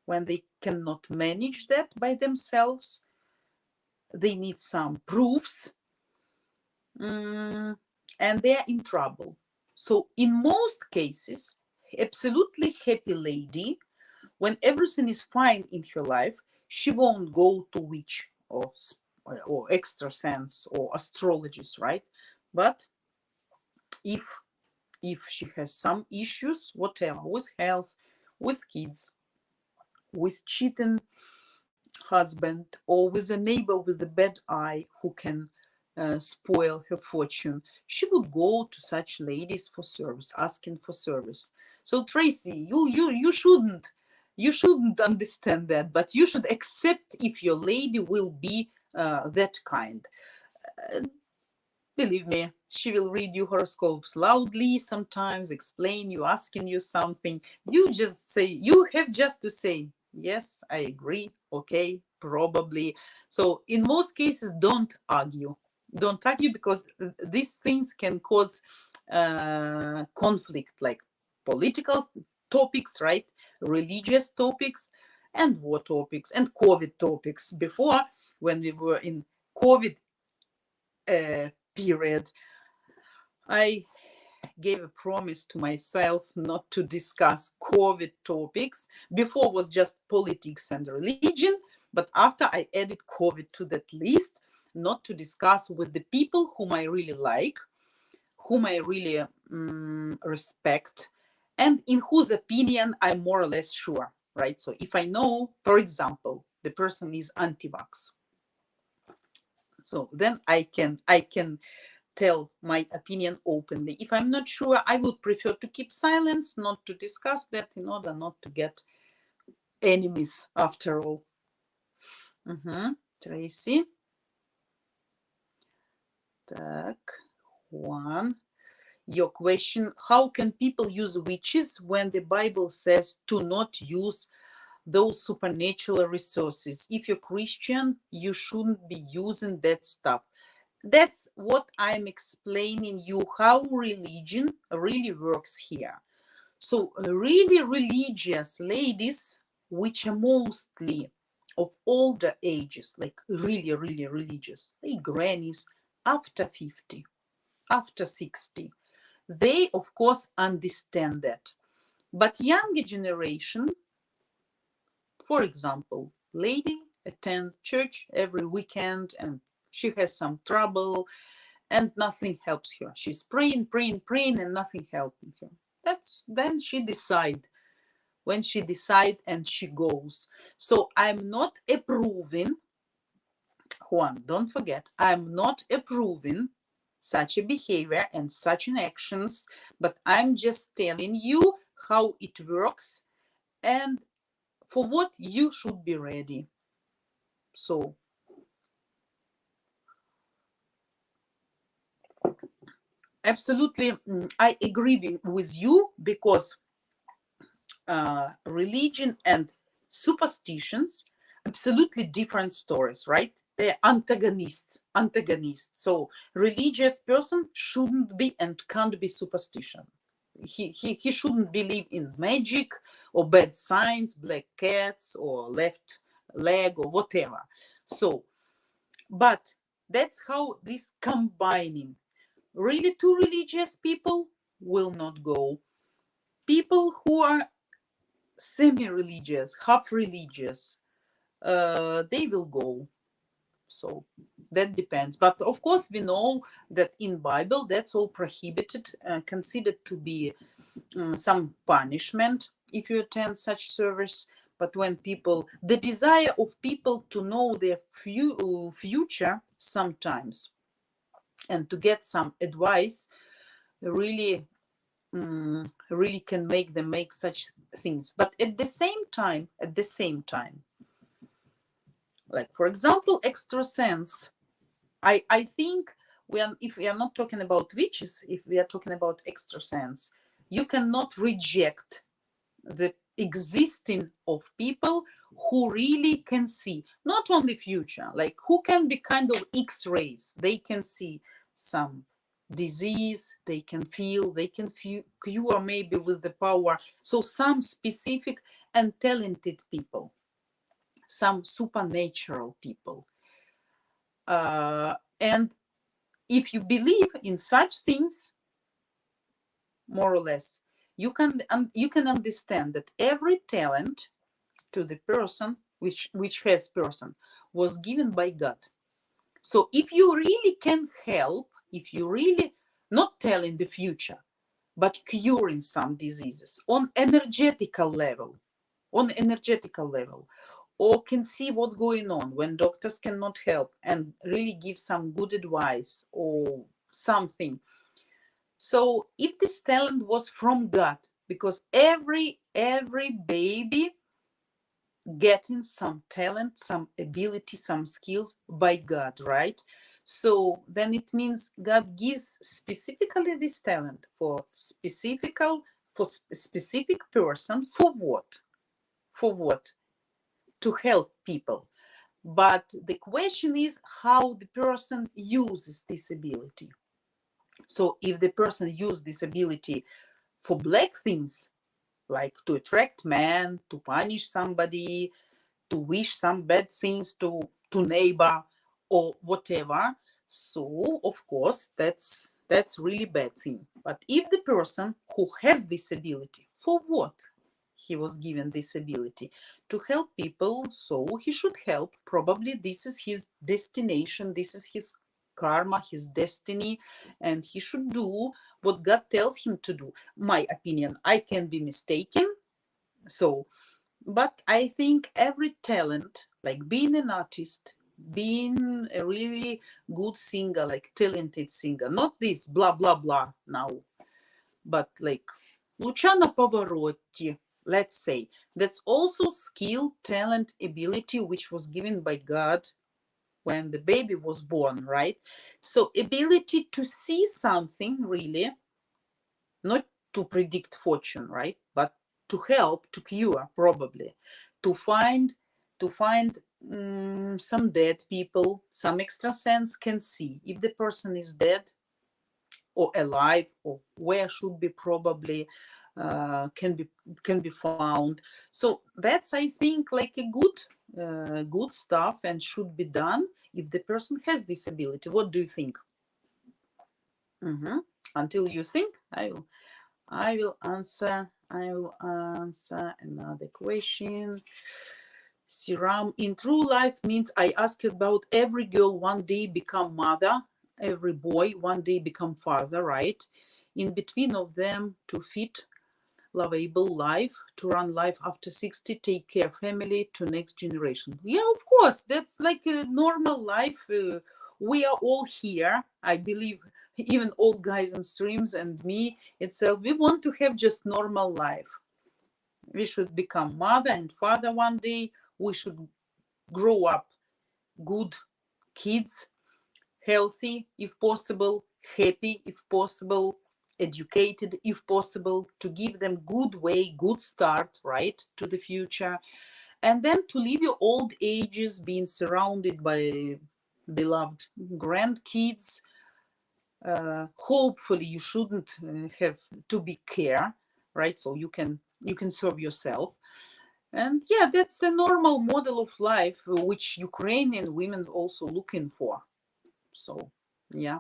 when they cannot manage that by themselves, they need some proofs, and they're in trouble. So in most cases, absolutely happy lady, when everything is fine in her life, she won't go to witch or extrasense or astrologist, right? But if if she has some issues, whatever, with health, with kids, with cheating husband, or with a neighbor with a bad eye who can spoil her fortune, she would go to such ladies for service, asking for service. So Tracy, you shouldn't understand that, but you should accept if your lady will be that kind. Believe me, she will read you horoscopes loudly sometimes, explain you, asking you something. You just say, you have just to say, yes, I agree, okay, probably. So in most cases, don't argue. Don't argue, because these things can cause conflict, like political topics, right? Religious topics, and war topics, and COVID topics. Before, when we were in COVID period, I gave a promise to myself not to discuss COVID topics. Before was just politics and religion, but after I added COVID to that list, not to discuss with the people whom I really like, whom I really respect, and in whose opinion I'm more or less sure, right? So if I know, for example, the person is anti-vax, so then I can tell my opinion openly. If I'm not sure, I would prefer to keep silence, not to discuss that, in order not to get enemies after all. Tracy. Так, Juan. Your question, how can people use witches when the Bible says to not use those supernatural resources? If you're Christian, you shouldn't be using that stuff. That's what I'm explaining you, how religion really works here. So really religious ladies, which are mostly of older ages, like really religious, like grannies, after 50, after 60, they of course understand that. But younger generation, for example, lady attends church every weekend and she has some trouble and nothing helps her. She's praying and nothing helping her. Then she decide. When she decide and she goes. So I'm not approving, Juan, don't forget, I'm not approving such a behavior and such an actions, but I'm just telling you how it works and for what you should be ready. So absolutely, I agree with you, because religion and superstitions, absolutely different stories, right? They're antagonists. So religious person shouldn't be and can't be superstition. He shouldn't believe in magic or bad signs, black cats or left leg or whatever. So, but that's how this combining. Really, two religious people will not go. People who are semi-religious, half-religious, they will go. So that depends. But of course, we know that in Bible, that's all prohibited, considered to be some punishment if you attend such service. But when people, the desire of people to know their future sometimes and to get some advice really can make them make such things. But at the same time, like for example, extrasense, I think if we are not talking about witches, if we are talking about extrasense, you cannot reject the existing of people who really can see not only future, like who can be kind of X-rays. They can see some disease, they can cure maybe with the power. So some specific and talented people, some supernatural people. And if you believe in such things, more or less, you can understand that every talent to the person which has person was given by God. So if you really can help, if you really not tell in the future, but curing some diseases on energetical level, or can see what's going on when doctors cannot help and really give some good advice or something. So if this talent was from God, because every baby getting some talent, some ability, some skills by God, right? So then it means God gives specifically this talent for specific person. For what? For what? To help people. But the question is how the person uses this ability. So if the person uses this ability for black things, like to attract men, to punish somebody, to wish some bad things to neighbor or whatever, so of course that's really bad thing. But if the person who has this ability, for what he was given this ability? To help people, so he should help. Probably this is his destination, this is his karma, his destiny, and he should do what God tells him to do. My opinion, I can be mistaken. So but I think every talent, like being an artist, being a really good singer, like talented singer, not this blah blah blah now, but like Luciana Pavarotti, let's say, that's also skill, talent, ability, which was given by God when the baby was born, right? So ability to see something really, not to predict fortune, right? But to help, to cure, probably, to find some dead people. Some extrasense can see if the person is dead or alive, or where should be probably can be found. So that's, I think, like a good stuff and should be done if the person has this ability. What do you think? Until you think, I will answer another question. Siram, in true life means I ask about every girl one day become mother, every boy one day become father, right? In between of them to fit lovable life, to run life after 60, take care family to next generation. Yeah, of course, that's like a normal life. We are all here, I believe, even old guys and streams and me itself, we want to have just normal life. We should become mother and father one day. We should grow up good kids, healthy if possible, happy if possible, educated if possible, to give them good way, good start, right, to the future. And then to live your old ages being surrounded by beloved grandkids. Hopefully you shouldn't have to be care, right? So you can serve yourself. And yeah, that's the normal model of life which Ukrainian women also looking for. So yeah.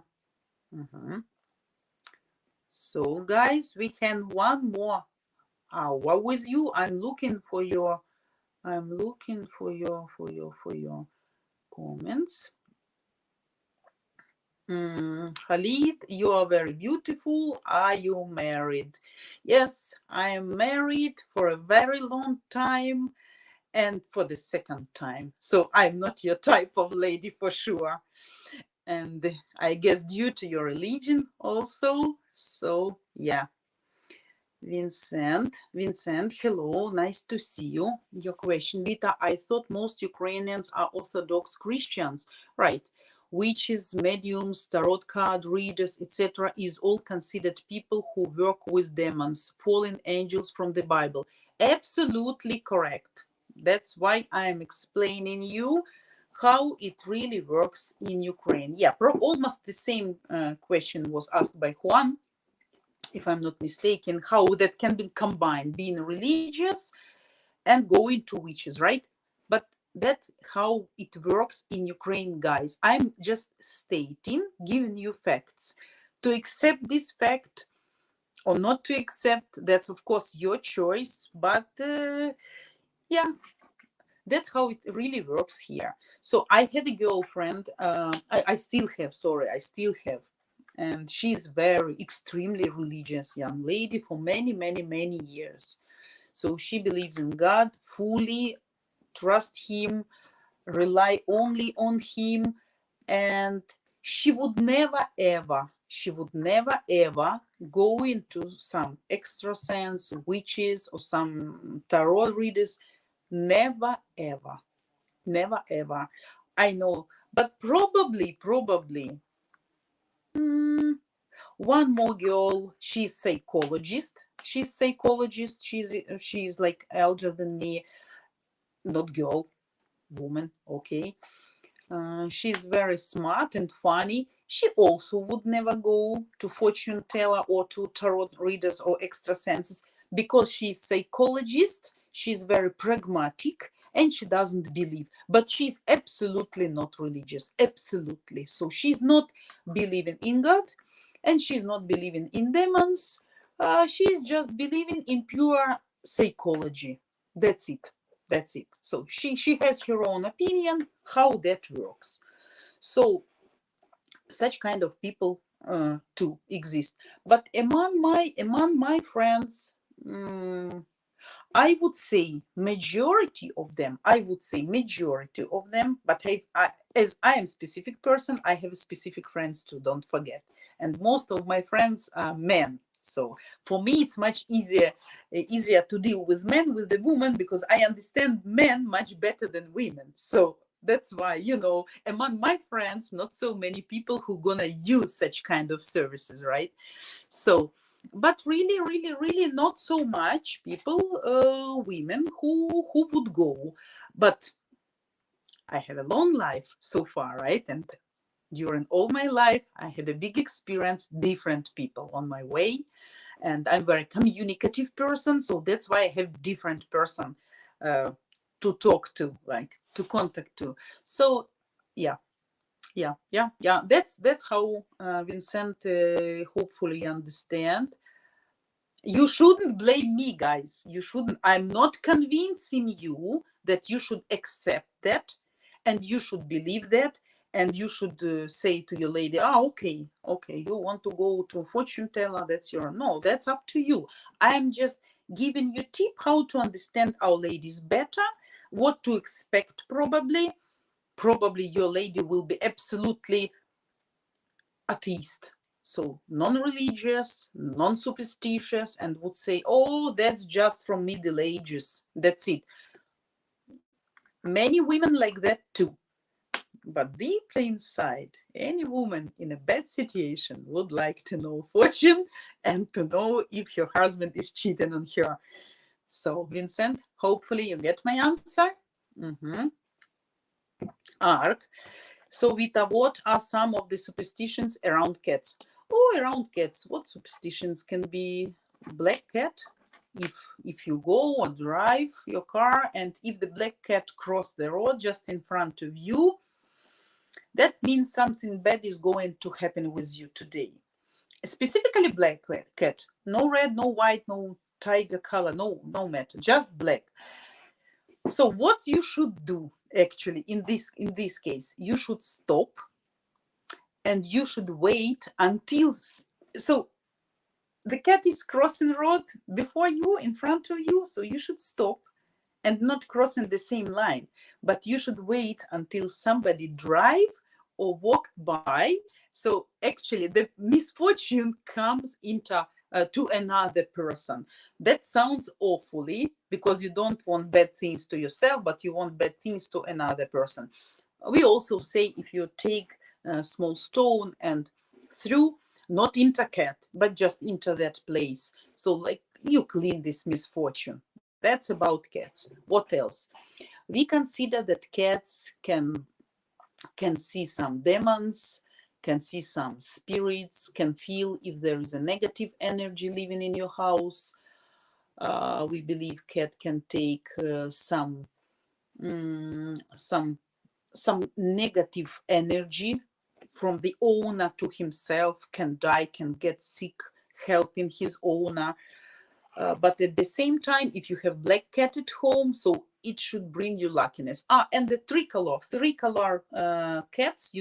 So guys, we can one more hour with you. I'm looking for your comments. Khalid, you are very beautiful. Are you married? Yes, I am married for a very long time and for the second time. So I'm not your type of lady for sure. And I guess due to your religion also. So yeah. Vincent, hello, nice to see you. Your question, Vita, I thought most Ukrainians are Orthodox Christians, right? Witches, mediums, tarot card readers, etc. is all considered people who work with demons, fallen angels from the Bible. Absolutely correct. That's why I am explaining you how it really works in Ukraine. Yeah, almost the same question was asked by Juan, if I'm not mistaken, how that can be combined, being religious and going to witches, right? But that's how it works in Ukraine, guys. I'm just stating, giving you facts. To accept this fact or not to accept, that's of course your choice. But yeah, that's how it really works here. So I had a girlfriend. I still have and she's very extremely religious young lady for many, many, many years. So she believes in God fully, trust him, rely only on him, and she would never ever go into some extrasens, witches, or some tarot readers. Never ever, never ever. I know, but probably one more girl. She's psychologist. She's like elder than me. Not girl, woman. Okay. She's very smart and funny. She also would never go to fortune teller or to tarot readers or extrasenses because she's psychologist. She's very pragmatic and she doesn't believe. But she's absolutely not religious. Absolutely. So she's not believing in God and she's not believing in demons. She's just believing in pure psychology. That's it. That's it. So she has her own opinion how that works. So such kind of people too exist. But among my friends, I would say majority of them. But as I am specific person, I have specific friends too. Don't forget. And most of my friends are men. So for me, it's much easier to deal with men with the woman because I understand men much better than women. So that's why, among my friends, not so many people who gonna use such kind of services, right? So, but really not so much people, women who would go. But I have a long life so far, right? And during all my life, I had a big experience, different people on my way. And I'm a very communicative person. So that's why I have different person to talk to, like to contact to. So yeah. That's how Vincent hopefully understand. You shouldn't blame me, guys. You shouldn't. I'm not convincing you that you should accept that and you should believe that and you should say to your lady, okay, you want to go to fortune teller, that's your, no, that's up to you. I'm just giving you tip how to understand our ladies better, what to expect. Probably your lady will be absolutely atheist, so non-religious, non-superstitious, and would say, that's just from Middle Ages, that's it. Many women like that too. But deeply inside, any woman in a bad situation would like to know fortune and to know if your husband is cheating on her. So, Vincent, hopefully you get my answer. Ark. So, Vita, what are some of the superstitions around cats? Around cats, what superstitions can be? Black cat. If you go or drive your car and if the black cat cross the road just in front of you, that means something bad is going to happen with you today. Specifically black cat. No red, no white, no tiger color, no matter, just black. So what you should do actually in this case, you should stop and you should wait until, so the cat is crossing the road before you, in front of you, so you should stop and not crossing the same line, but you should wait until somebody drive or walk by. So actually the misfortune comes into to another person. That sounds awfully because you don't want bad things to yourself, but you want bad things to another person. We also say if you take a small stone and threw, not into cat, but just into that place. So like you clean this misfortune. That's about cats. What else? We consider that cats can see some demons, can see some spirits, can feel if there is a negative energy living in your house. We believe cat can take some negative energy from the owner to himself, can die, can get sick, helping his owner. But at the same time, if you have black cat at home, so it should bring you luckiness. And the three color cats,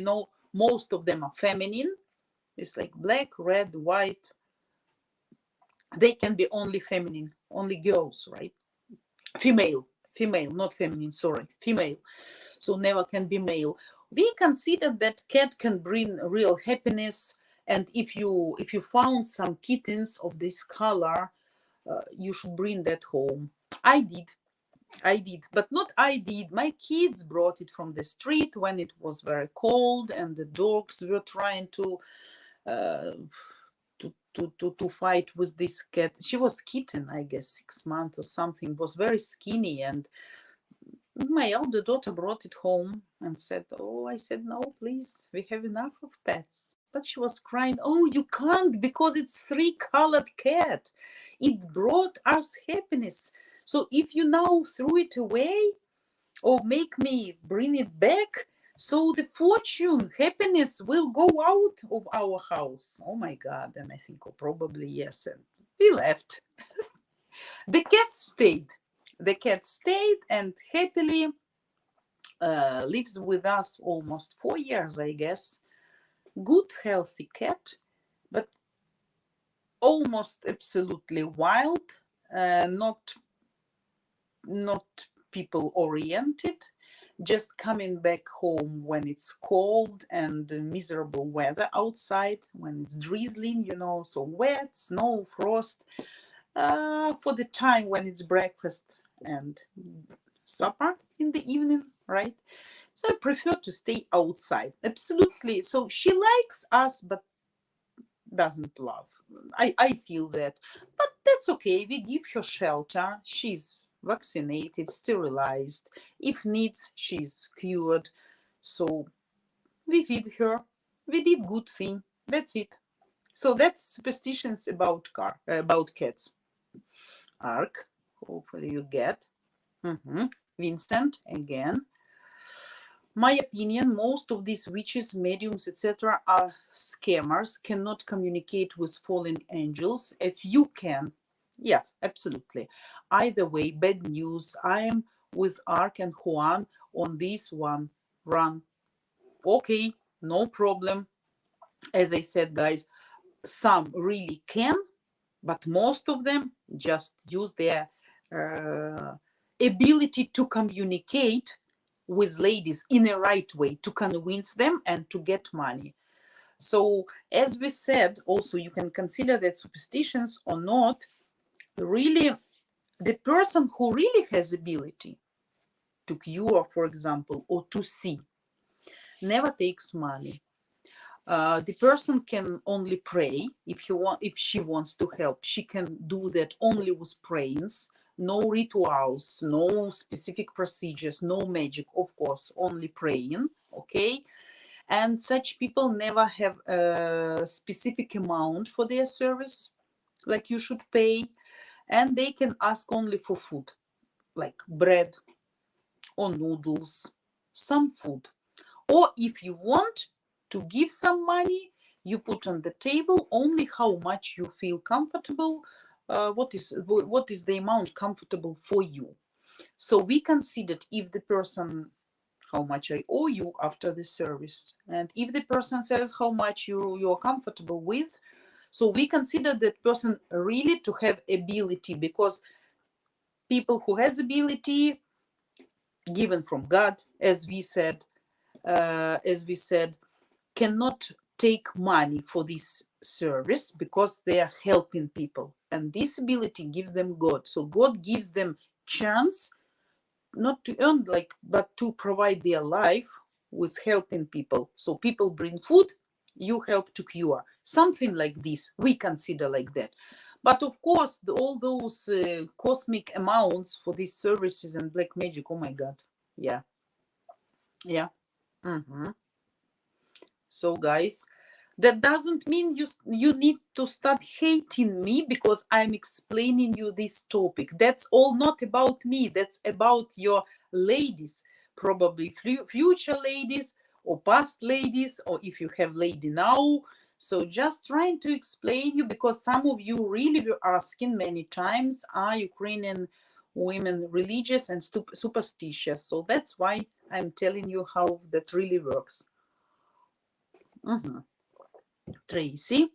most of them are feminine. It's like black, red, white. They can be only feminine, only girls, right? Female, not feminine, sorry, female. So never can be male. We consider that cat can bring real happiness. And if you found some kittens of this color, you should bring that home. I did, but not I did. My kids brought it from the street when it was very cold, and the dogs were trying uh, to fight with this cat. She was kitten, I guess, 6 months or something. Was very skinny, and my elder daughter brought it home and said, "Oh," I said, "No, please, we have enough of pets." But she was crying, "Oh, you can't, because it's three-colored cat. It brought us happiness. So if you now threw it away or make me bring it back, so the fortune, happiness will go out of our house." Oh my God. And I think, oh, probably yes. And we left. The cat stayed. The cat stayed and happily lives with us almost 4 years, I guess. Good, healthy cat, but almost absolutely wild, not people oriented, just coming back home when it's cold and miserable weather outside, when it's drizzling, so wet, snow, frost, for the time when it's breakfast and supper in the evening, right? So I prefer to stay outside. Absolutely. So she likes us, but doesn't love. I feel that. But that's okay. We give her shelter. She's vaccinated, sterilized. If needs, she's cured. So we feed her. We did good thing. That's it. So that's superstitions about cats. Ark. Hopefully you get. Vincent again. My opinion, most of these witches, mediums, etc. are scammers, cannot communicate with fallen angels. If you can, yes, absolutely. Either way, bad news. I am with Ark and Juan on this one. Run. Okay, no problem. As I said, guys, some really can, but most of them just use their ability to communicate with ladies in a right way to convince them and to get money. So as we said, also you can consider that superstitions or not, really the person who really has ability to cure, for example, or to see, never takes money. The person can only pray. If she wants to help, she can do that only with prayings. No rituals, no specific procedures, no magic, of course, only praying, okay? And such people never have a specific amount for their service, like you should pay, and they can ask only for food, like bread or noodles, some food. Or if you want to give some money, you put on the table only how much you feel comfortable. What is the amount comfortable for you? So we considered if the person, how much I owe you after the service, and if the person says how much you're comfortable with, so we consider that person really to have ability, because people who has ability given from God, as we said, cannot take money for this service because they are helping people, and this ability gives them God. So God gives them chance not to earn, but to provide their life with helping people. So people bring food, you help to cure, something like this we consider like that. But of course, all those cosmic amounts for these services and black magic, oh my God, yeah. So guys, that doesn't mean you need to start hating me because I'm explaining you this topic. That's all not about me. That's about your ladies, probably future ladies or past ladies, or if you have lady now. So just trying to explain you, because some of you really were asking many times, are Ukrainian women religious and superstitious? So that's why I'm telling you how that really works. Tracy,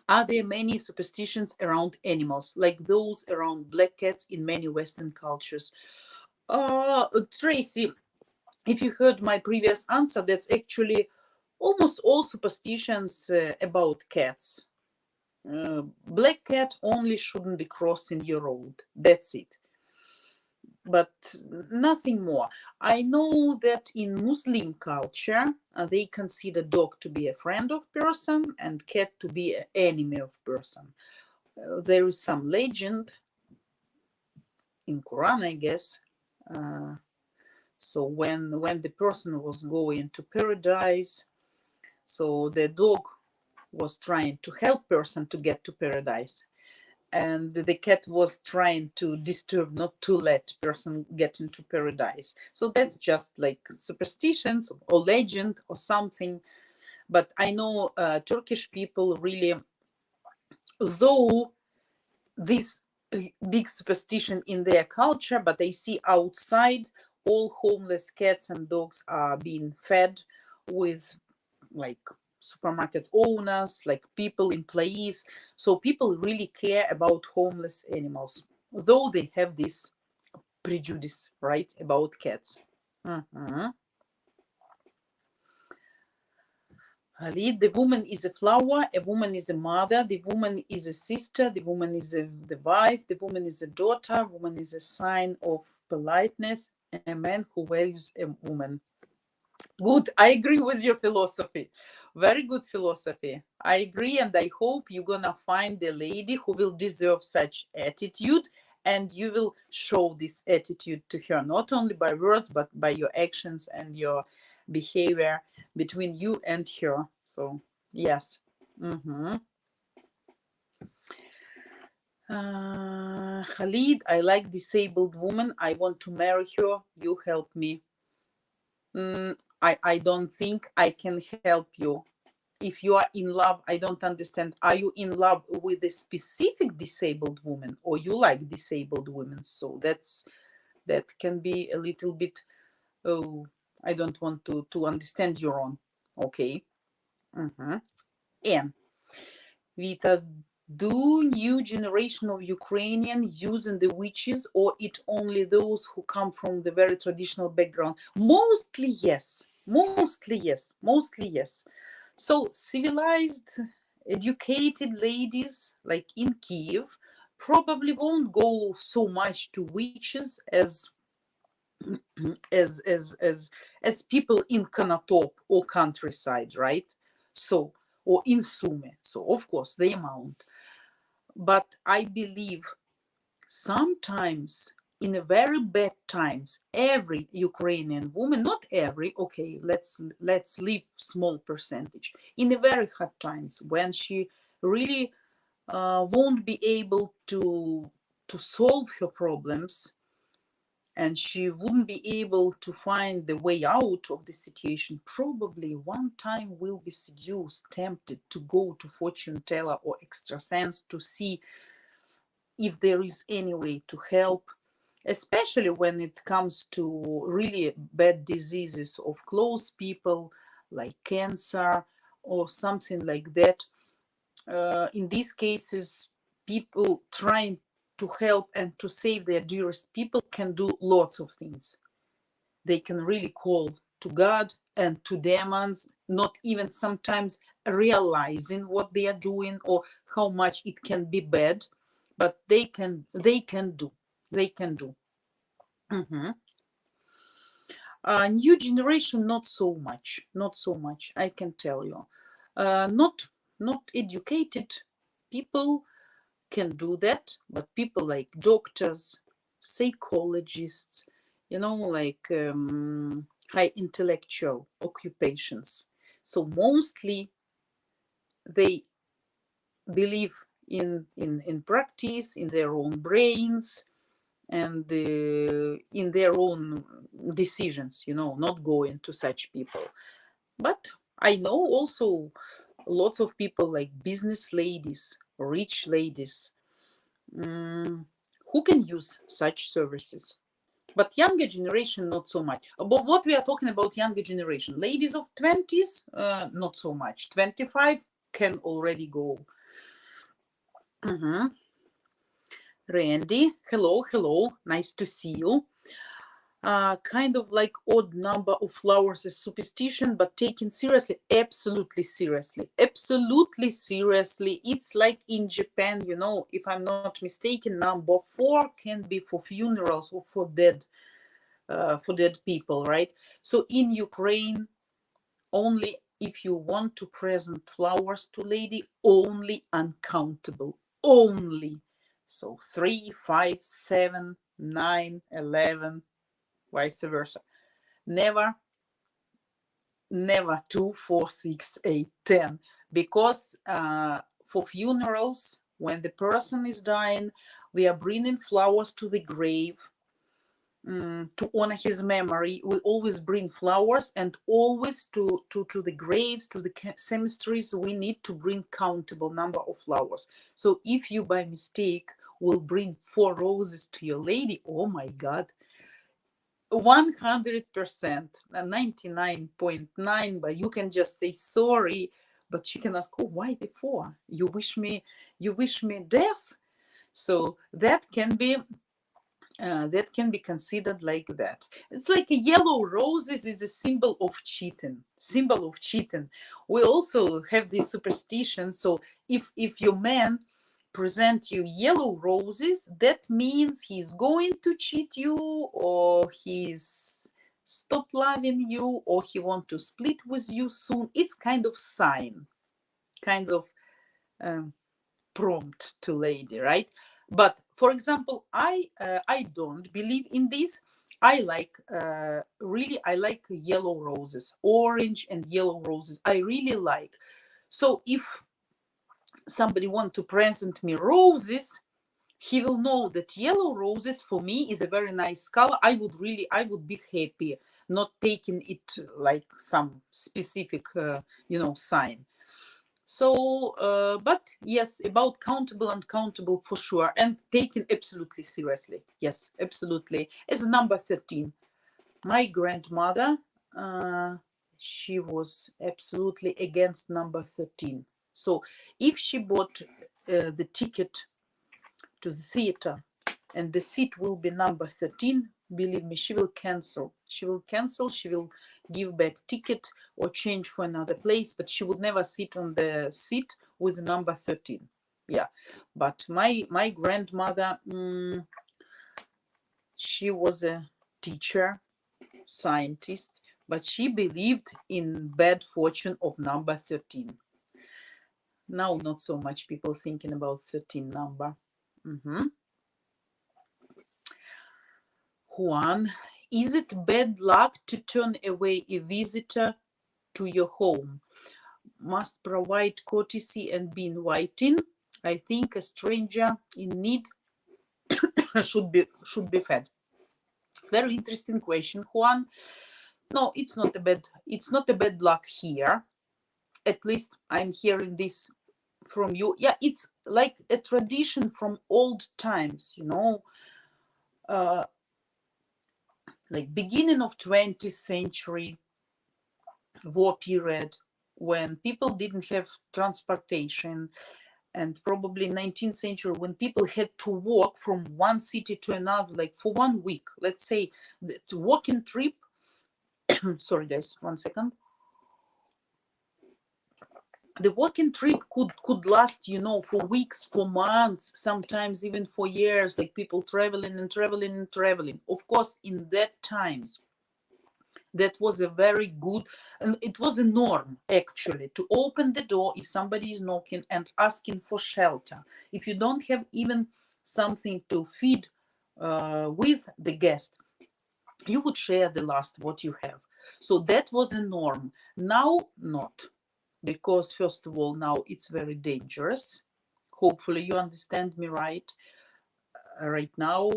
are there many superstitions around animals, like those around black cats in many Western cultures? Tracy, if you heard my previous answer, that's actually almost all superstitions about cats. Black cat only shouldn't be crossing your road. That's it. But nothing more. I know that in Muslim culture, they consider dog to be a friend of person and cat to be an enemy of person. There is some legend in Quran, I guess. So when the person was going to paradise, so the dog was trying to help person to get to paradise, and the cat was trying to disturb, not to let person get into paradise. So that's just like superstitions or legend or something. But I know Turkish people really, though this big superstition in their culture, but I see outside all homeless cats and dogs are being fed with like supermarket owners, like people, employees. So people really care about homeless animals, though they have this prejudice, right, about cats. Khalid, the woman is a flower, a woman is a mother, the woman is a sister, the woman is the wife, the woman is a daughter, woman is a sign of politeness, a man who values a woman. Good, I agree with your philosophy. Very good philosophy. I agree, and I hope you're gonna find the lady who will deserve such attitude, and you will show this attitude to her, not only by words, but by your actions and your behavior between you and her. So, yes. Khalid, I like disabled woman. I want to marry her. You help me. I don't think I can help you. If you are in love, I don't understand. Are you in love with a specific disabled woman, or you like disabled women? So that can be a little bit. Oh, I don't want to understand your own. Okay. And Vita, do new generation of Ukrainian using the witches, or it only those who come from the very traditional background? Mostly yes. Mostly yes. Mostly yes. So civilized, educated ladies like in Kiev probably won't go so much to witches as people in Konotop or countryside, right? So, or in Sumy. So of course the amount. But I believe sometimes in a very bad times, every Ukrainian woman, not every, okay, let's leave small percentage, in a very hard times when she really won't be able to solve her problems, and she wouldn't be able to find the way out of the situation, probably one time will be seduced, tempted to go to fortune teller or extrasens to see if there is any way to help, especially when it comes to really bad diseases of close people like cancer or something like that. In these cases, people trying to help and to save their dearest people can do lots of things. They can really call to God and to demons, not even sometimes realizing what they are doing or how much it can be bad, but they can do. New generation, not so much, I can tell you. Not educated people can do that, but people like doctors, psychologists, like high intellectual occupations. So mostly they believe in practice, in their own brains, and in their own decisions, not going to such people. But I know also lots of people like business ladies, rich ladies, who can use such services. But younger generation, not so much. But what we are talking about younger generation, ladies of 20s, not so much. 25, can already go. Randy, hello, nice to see you. Kind of like odd number of flowers is superstition, but taken seriously, absolutely seriously. It's like in Japan, if I'm not mistaken, number 4 can be for funerals or for dead people, right? So in Ukraine, only if you want to present flowers to lady, only uncountable, only. So 3, 5, 7, 9, 11, vice versa. Never 2, 4, 6, 8, 10. Because for funerals, when the person is dying, we are bringing flowers to the grave to honor his memory. We always bring flowers, and always to the graves, to the cemeteries, we need to bring countable number of flowers. So if you by mistake will bring 4 roses to your lady, oh my God, 100%, 99.9, but you can just say sorry, but she can ask, oh, why the 4? You wish me death? So that can be considered like that. It's like a yellow roses is a symbol of cheating. We also have this superstition. So if your man present you yellow roses, that means he's going to cheat you, or he's stop loving you, or he want to split with you soon. It's kind of sign, kind of prompt to lady, right? But for example, I don't believe in this. I like I like yellow roses, orange and yellow roses. I really like. So if somebody want to present me roses, he will know that yellow roses for me is a very nice color. I would be happy, not taking it like some specific sign. So but yes, about countable, uncountable for sure, and taken absolutely seriously. Yes, absolutely. As number 13, my grandmother, she was absolutely against number 13. So if she bought the ticket to the theater and the seat will be number 13, believe me, she will cancel. She will give back ticket or change for another place, but she would never sit on the seat with number 13. Yeah, but my grandmother, she was a teacher, scientist, but she believed in bad fortune of number 13. Now not so much people thinking about 13 number. Juan, is it bad luck to turn away a visitor to your home? Must provide courtesy and be inviting. I think a stranger in need should be fed. Very interesting question, Juan. No, it's not a bad luck here. At least I'm hearing this from you. Yeah, it's like a tradition from old times, like beginning of 20th century, war period, when people didn't have transportation, and probably 19th century when people had to walk from one city to another, like for 1 week, let's say the walking trip. Sorry guys, 1 second. The walking trip could last, for weeks, for months, sometimes even for years, like people traveling and traveling and traveling. Of course, in that times, that was a very good, and it was a norm actually, to open the door if somebody is knocking and asking for shelter. If you don't have even something to feed with the guest, you would share the last what you have. So that was a norm. Now not. Because first of all, now it's very dangerous. Hopefully you understand me right. Right now,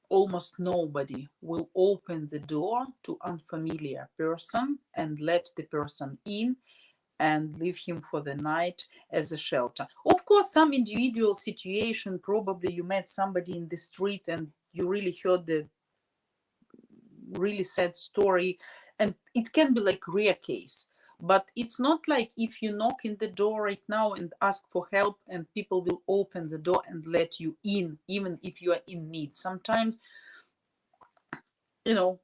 almost nobody will open the door to unfamiliar person and let the person in and leave him for the night as a shelter. Of course, some individual situation, probably you met somebody in the street and you really heard the really sad story, and it can be like rare case. But it's not like if you knock in the door right now and ask for help and people will open the door and let you in, even if you are in need. Sometimes, you know,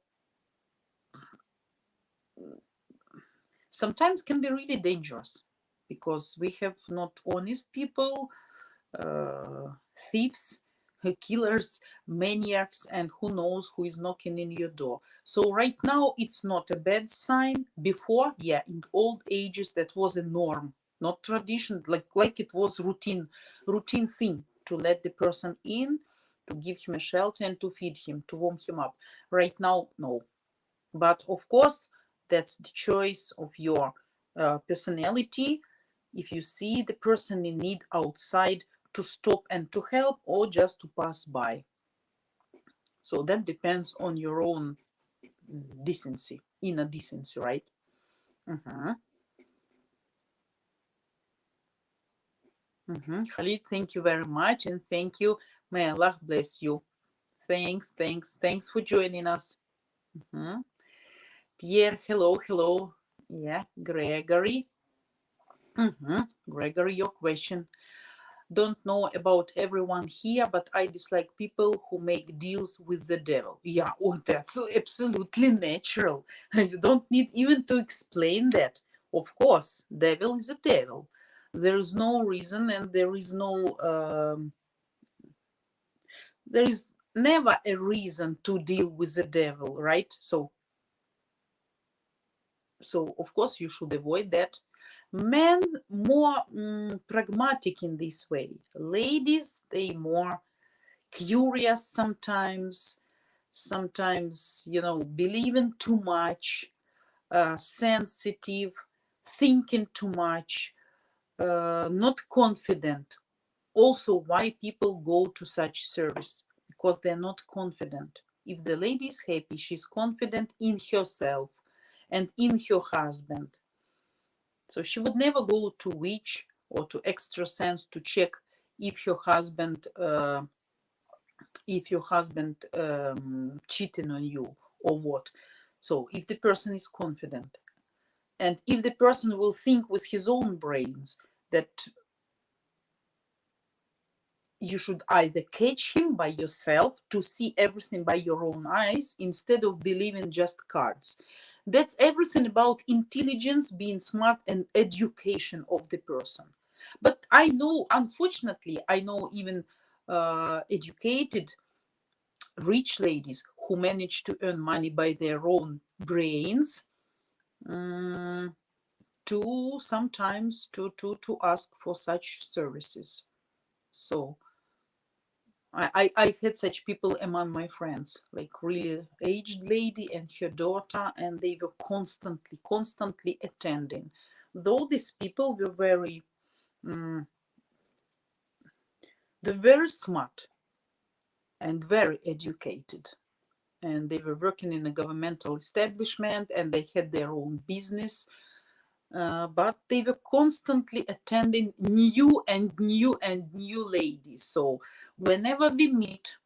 sometimes can be really dangerous because we have not honest people, thieves, killers, maniacs, and who knows who is knocking in your door. So right now it's not a bad sign. Before, yeah, in old ages that was a norm, not tradition, like it was routine thing to let the person in, to give him a shelter and to feed him, to warm him up. Right now, no. But of course, that's the choice of your personality. If you see the person in need outside, to stop and to help, or just to pass by. So that depends on your own decency, inner decency, right? Khalid, thank you very much, and thank you. May Allah bless you. Thanks for joining us. Pierre, hello. Yeah, Gregory. Gregory, your question. Don't know about everyone here, but I dislike people who make deals with the devil. Yeah, oh, that's absolutely natural. You don't need even to explain that. Of course, devil is a devil. There is no reason, and there is never a reason to deal with the devil, right? So of course you should avoid that. Men more pragmatic in this way. Ladies, they more curious sometimes, believing too much, sensitive, thinking too much, not confident. Also, why people go to such service? Because they're not confident. If the lady is happy, she's confident in herself and in her husband. So she would never go to witch or to extrasense to check if your husband cheating on you or what. So if the person is confident, and if the person will think with his own brains that you should either catch him by yourself to see everything by your own eyes instead of believing just cards. That's everything about intelligence, being smart, and education of the person. But I know, unfortunately, I know even educated rich ladies who manage to earn money by their own brains, to sometimes to ask for such services. So I had such people among my friends, like really aged lady and her daughter, and they were constantly attending. Though these people were they're very smart and very educated, and they were working in a governmental establishment, and they had their own business. But they were constantly attending new ladies. So whenever we meet,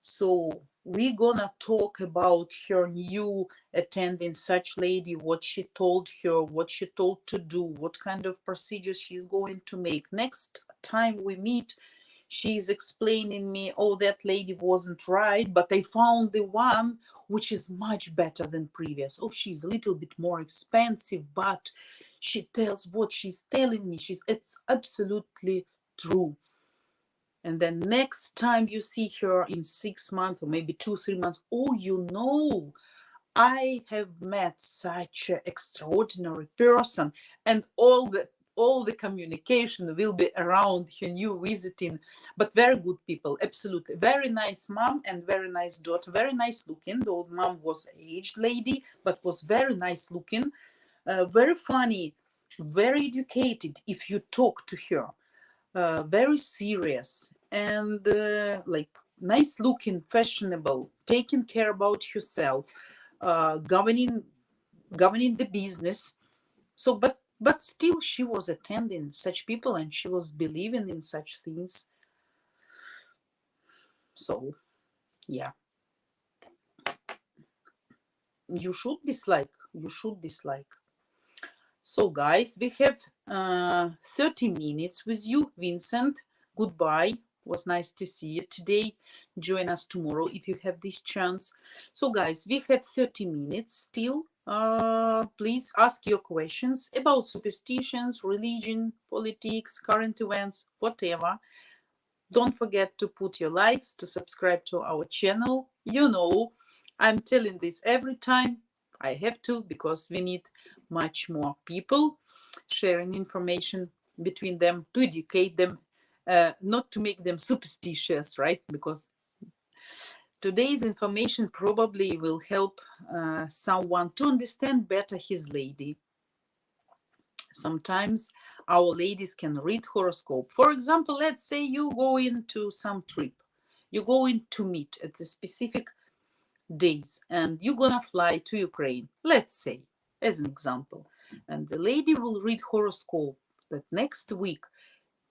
so we're gonna talk about her new attending such lady, what she told her, what she told to do, what kind of procedures she's going to make. Next time we meet, she's explaining me, oh, that lady wasn't right, but I found the one which is much better than previous. Oh, she's a little bit more expensive, but she tells what she's telling me. It's absolutely true. And then next time you see her in 6 months or maybe 2-3 months, oh, I have met such an extraordinary person, and all the communication will be around her new visiting. But very good people, absolutely. Very nice mom and very nice daughter, very nice looking. The mom was an aged lady, but was very nice looking, very funny, very educated if you talk to her, very serious, and like nice looking, fashionable, taking care about herself, governing the business. So but still she was attending such people and she was believing in such things. So yeah, you should dislike. You should dislike. So, guys, we have 30 minutes with you, Vincent. Goodbye. Was nice to see you today. Join us tomorrow if you have this chance. So, guys, we have 30 minutes still. Please ask your questions about superstitions, religion, politics, current events, whatever. Don't forget to put your likes, to subscribe to our channel. You know, I'm telling this every time. I have to, because we need much more people sharing information between them, to educate them, not to make them superstitious, right? Because today's information probably will help someone to understand better his lady. Sometimes our ladies can read horoscope. For example, let's say you go into some trip. You go in to meet at the specific days and you're gonna fly to Ukraine, let's say, as an example. And the lady will read horoscope that next week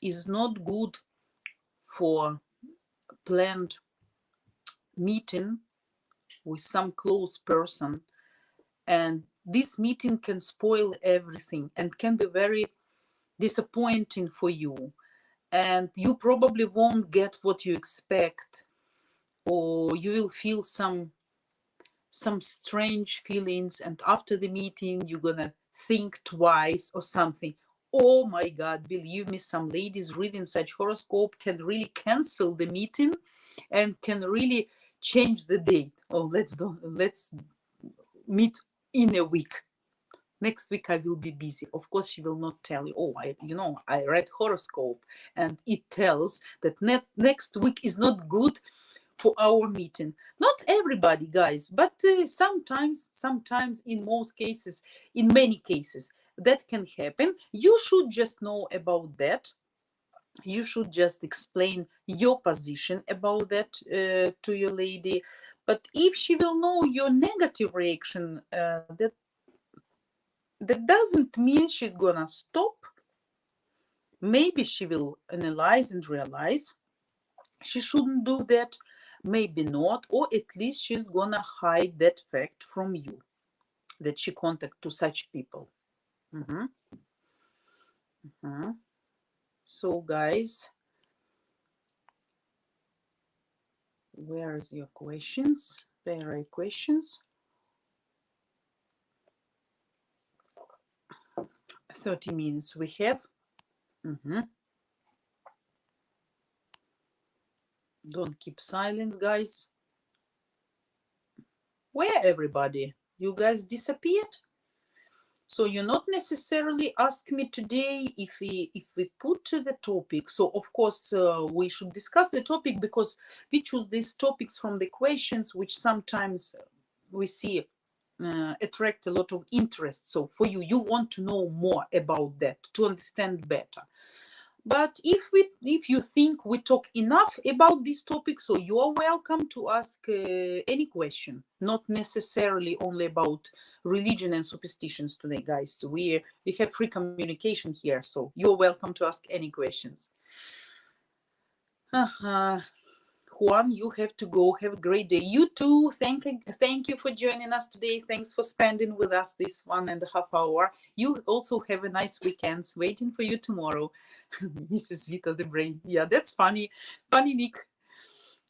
is not good for planned meeting with some close person, and this meeting can spoil everything and can be very disappointing for you, and you probably won't get what you expect, or you will feel some strange feelings, and after the meeting you're gonna think twice or something. Oh my god, believe me, some ladies reading such horoscope can really cancel the meeting and can really change the date. Oh, let's meet in a week. Next week I will be busy. Of course, she will not tell you, oh, I read horoscope and it tells that next week is not good for our meeting. Not everybody, guys, but sometimes in most cases, in many cases, that can happen. You should just know about that. You should just explain your position about that to your lady. But if she will know your negative reaction, that doesn't mean she's gonna stop. Maybe she will analyze and realize she shouldn't do that, maybe not, or at least she's gonna hide that fact from you, that she contact to such people. So, guys, where is your questions? There are questions. 30 minutes we have. Don't keep silence, guys. Where everybody? You guys disappeared? So you not necessarily ask me today if we put the topic. So of course we should discuss the topic, because we choose these topics from the questions which sometimes we see attract a lot of interest. So for you, you want to know more about that, to understand better. But if you think we talk enough about this topic, so you are welcome to ask any question, not necessarily only about religion and superstitions today, guys. We have free communication here, so you're welcome to ask any questions. Juan, you have to go. Have a great day. You too. Thank you for joining us today. Thanks for spending with us this 1.5 hours. You also have a nice weekend waiting for you tomorrow. Mrs. Vita the Brain. Yeah, that's funny. Funny nick.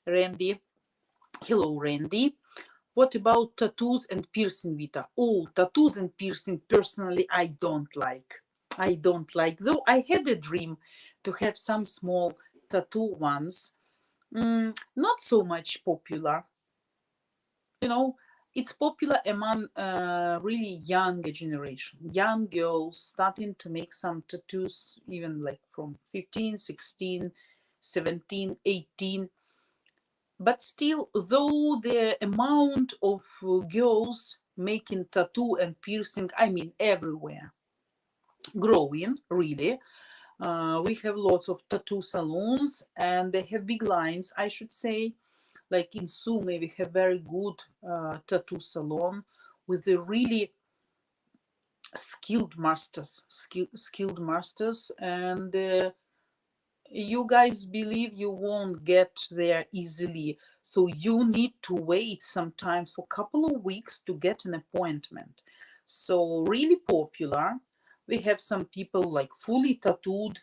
Randy. Hello, Randy. What about tattoos and piercing, Vita? Oh, tattoos and piercing, personally, I don't like. Though I had a dream to have some small tattoo ones. Not so much popular. It's popular among really younger generation, young girls starting to make some tattoos, even like from 15, 16, 17, 18. But still, though the amount of girls making tattoo and piercing, I mean everywhere, growing, really. We have lots of tattoo salons, and they have big lines, I should say. Like in Sumy, we have very good tattoo salon with the really skilled masters, and you guys believe you won't get there easily, so you need to wait sometimes for a couple of weeks to get an appointment. So really popular. We have some people like fully tattooed,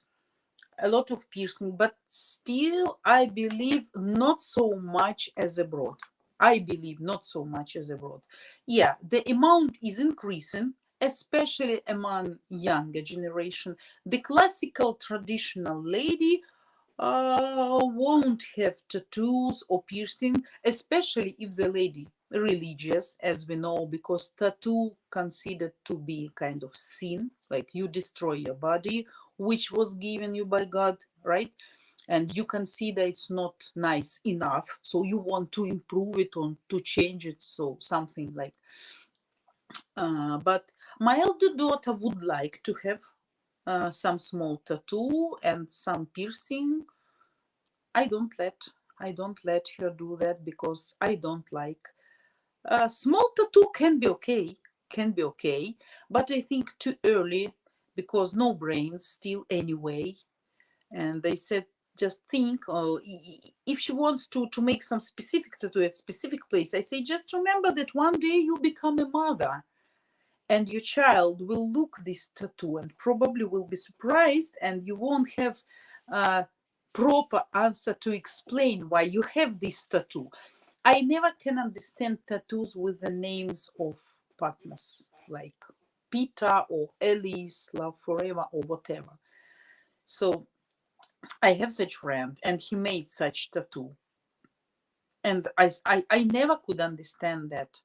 a lot of piercing, but still I believe not so much as abroad. I believe not so much as abroad. Yeah, the amount is increasing, especially among younger generation. The classical traditional lady won't have tattoos or piercing, especially if the lady religious, as we know, because tattoo considered to be kind of sin, like you destroy your body, which was given you by God, right? And you consider it's not nice enough, so you want to improve it or to change it, so something like. But my elder daughter would like to have some small tattoo and some piercing. I don't let her do that because I don't like. Small tattoo can be okay, but I think too early because no brains still anyway. And they said just think, oh, if she wants to make some specific tattoo at specific place, I say just remember that one day you become a mother and your child will look this tattoo and probably will be surprised, and you won't have a proper answer to explain why you have this tattoo. I never can understand tattoos with the names of partners like Peter or Alice, Love Forever or whatever. So I have such friend and he made such tattoo, and I never could understand that.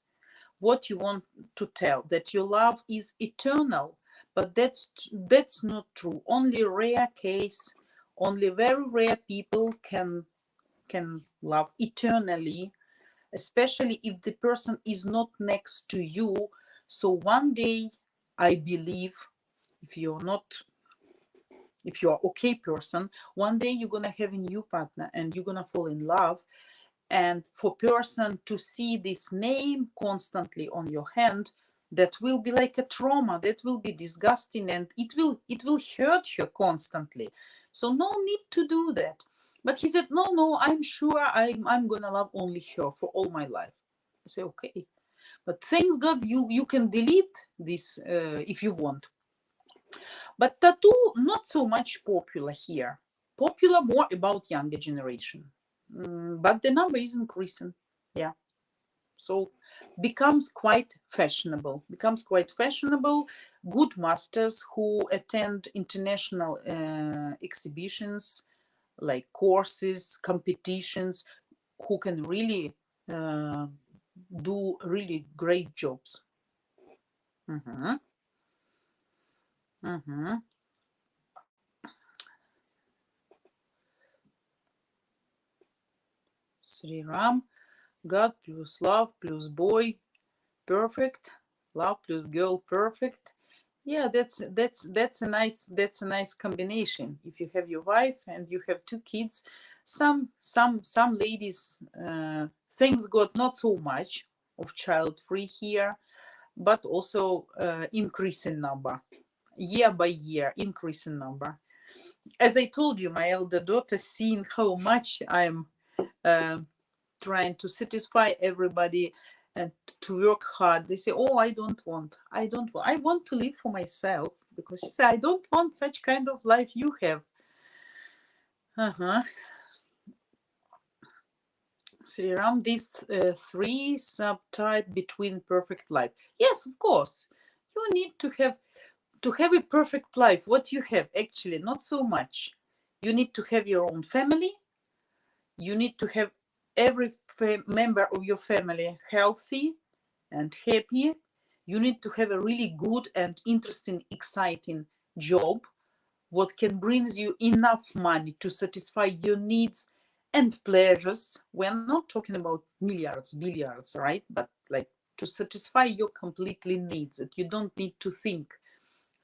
What you want to tell, that your love is eternal, but that's not true. Only rare case, only very rare people can love eternally, especially if the person is not next to you. So one day, I believe, if you're not, if you're okay person, one day you're gonna have a new partner and you're gonna fall in love. And for person to see this name constantly on your hand, that will be like a trauma, that will be disgusting, and it will hurt her constantly. So no need to do that. But he said, no, I'm sure I'm gonna love only her for all my life. I say, okay, but thanks God you can delete this if you want. But tattoo not so much popular here. Popular more about younger generation. But the number is increasing. Yeah. So becomes quite fashionable. Good masters who attend international exhibitions, like courses, competitions, who can really do really great jobs. Mhm. Mhm. Sri Ram, God plus love plus boy, perfect. Love plus girl, perfect. Yeah, that's a nice combination. If you have your wife and you have two kids, some ladies, thanks God, not so much of child free here, but also increasing number, year by year, increasing number. As I told you, my elder daughter, seeing how much I'm trying to satisfy everybody and to work hard, they say, oh, I want to live for myself, because she said, I don't want such kind of life you have. Sri Ram, these three subtype between perfect life. Yes, of course, you need to have a perfect life. What you have, actually not so much. You need to have your own family. You need to have every member of your family healthy and happy. You need to have a really good and interesting, exciting job, what can bring you enough money to satisfy your needs and pleasures. We're not talking about milliards, billiards, right? But like to satisfy your completely needs, that you don't need to think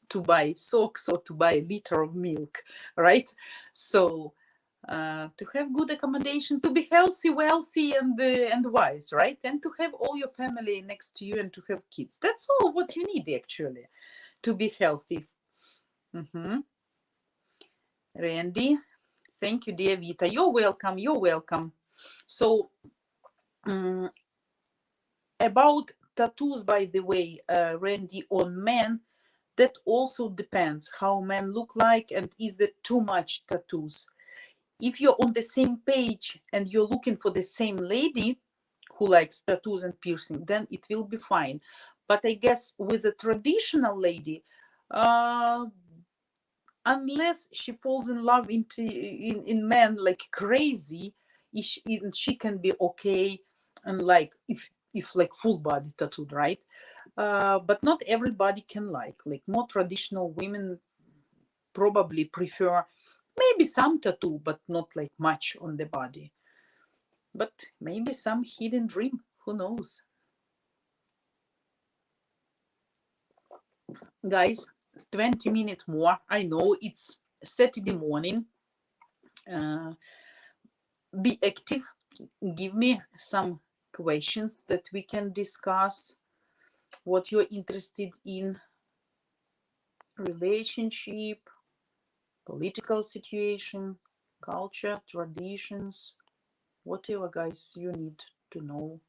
to buy socks or to buy a liter of milk, right? So to have good accommodation, to be healthy, wealthy, and wise, right? And to have all your family next to you and to have kids. That's all what you need actually to be healthy. Randy, Thank you, dear Vita. You're welcome. You're welcome. So, about tattoos, by the way, Randy, on men, that also depends how men look like, and is there too much tattoos. If you're on the same page and you're looking for the same lady who likes tattoos and piercing, then it will be fine. But I guess with a traditional lady, unless she falls in love in men like crazy, she can be okay, and like if like full body tattooed, right? But not everybody can like more traditional women probably prefer maybe some tattoo, but not like much on the body. But maybe some hidden dream, who knows? Guys, 20 minutes more. I know it's Saturday morning. Be active. Give me some questions that we can discuss. What you're interested in. Relationship, political situation, culture, traditions, whatever, guys, you need to know.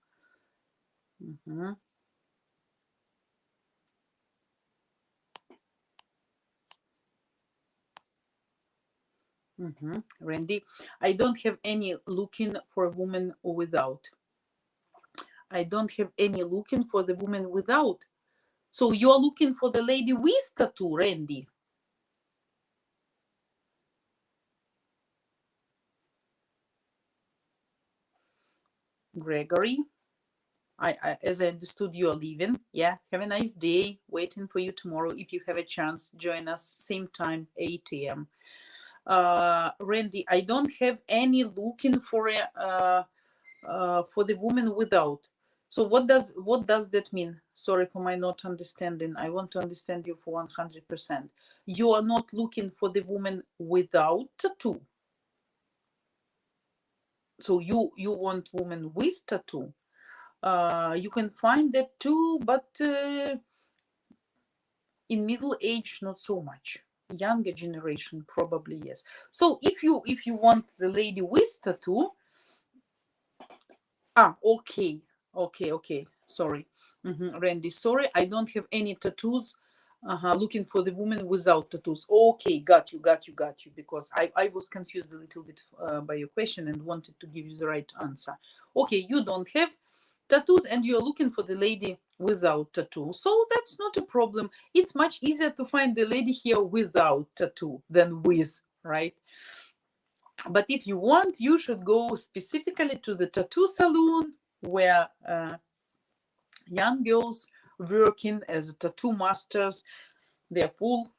Randy, I don't have any looking for a woman without. I don't have any looking for the woman without. So you're looking for the lady with tattoo, Randy? Gregory, as I understood, you are leaving. Yeah, have a nice day. Waiting for you tomorrow. If you have a chance, join us same time, 8 a.m. Randy, I don't have any looking for the woman without. So what does that mean? Sorry for my not understanding. I want to understand you for 100%. You are not looking for the woman without tattoo. So you want woman with tattoo. You can find that too, but in middle age, not so much. Younger generation, probably yes. So if you want the lady with tattoo, okay. Sorry, Randy. Sorry, I don't have any tattoos. Looking for the woman without tattoos. Okay, got you. Because I was confused a little bit by your question and wanted to give you the right answer. Okay, you don't have tattoos and you're looking for the lady without tattoo. So that's not a problem. It's much easier to find the lady here without tattoo than with, right? But if you want, you should go specifically to the tattoo salon where young girls working as tattoo masters, they're full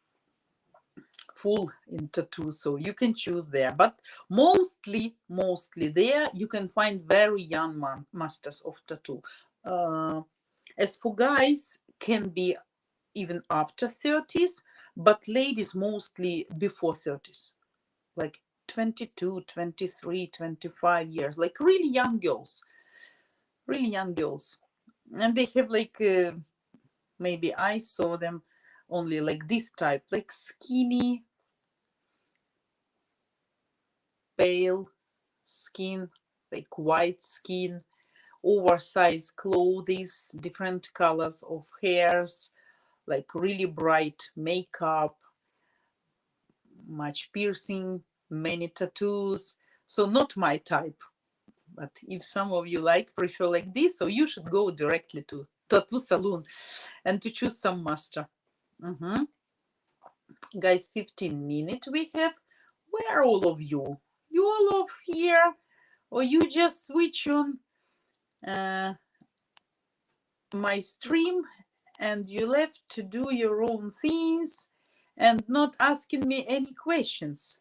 in tattoos, so you can choose there. But mostly there you can find very young masters of tattoo. As for guys, can be even after 30s, but ladies mostly before 30s, like 22, 23, 25 years, like really young girls. And they have like maybe I saw them only like this type, like skinny, pale skin, like white skin, oversized clothes, different colors of hairs, like really bright makeup, much piercing, many tattoos. So not my type. But if some of you prefer like this, so you should go directly to tattoo salon and to choose some master. Guys, 15 minutes we have. Where are all of you? You all of here? Or you just switch on my stream and you left to do your own things and not asking me any questions?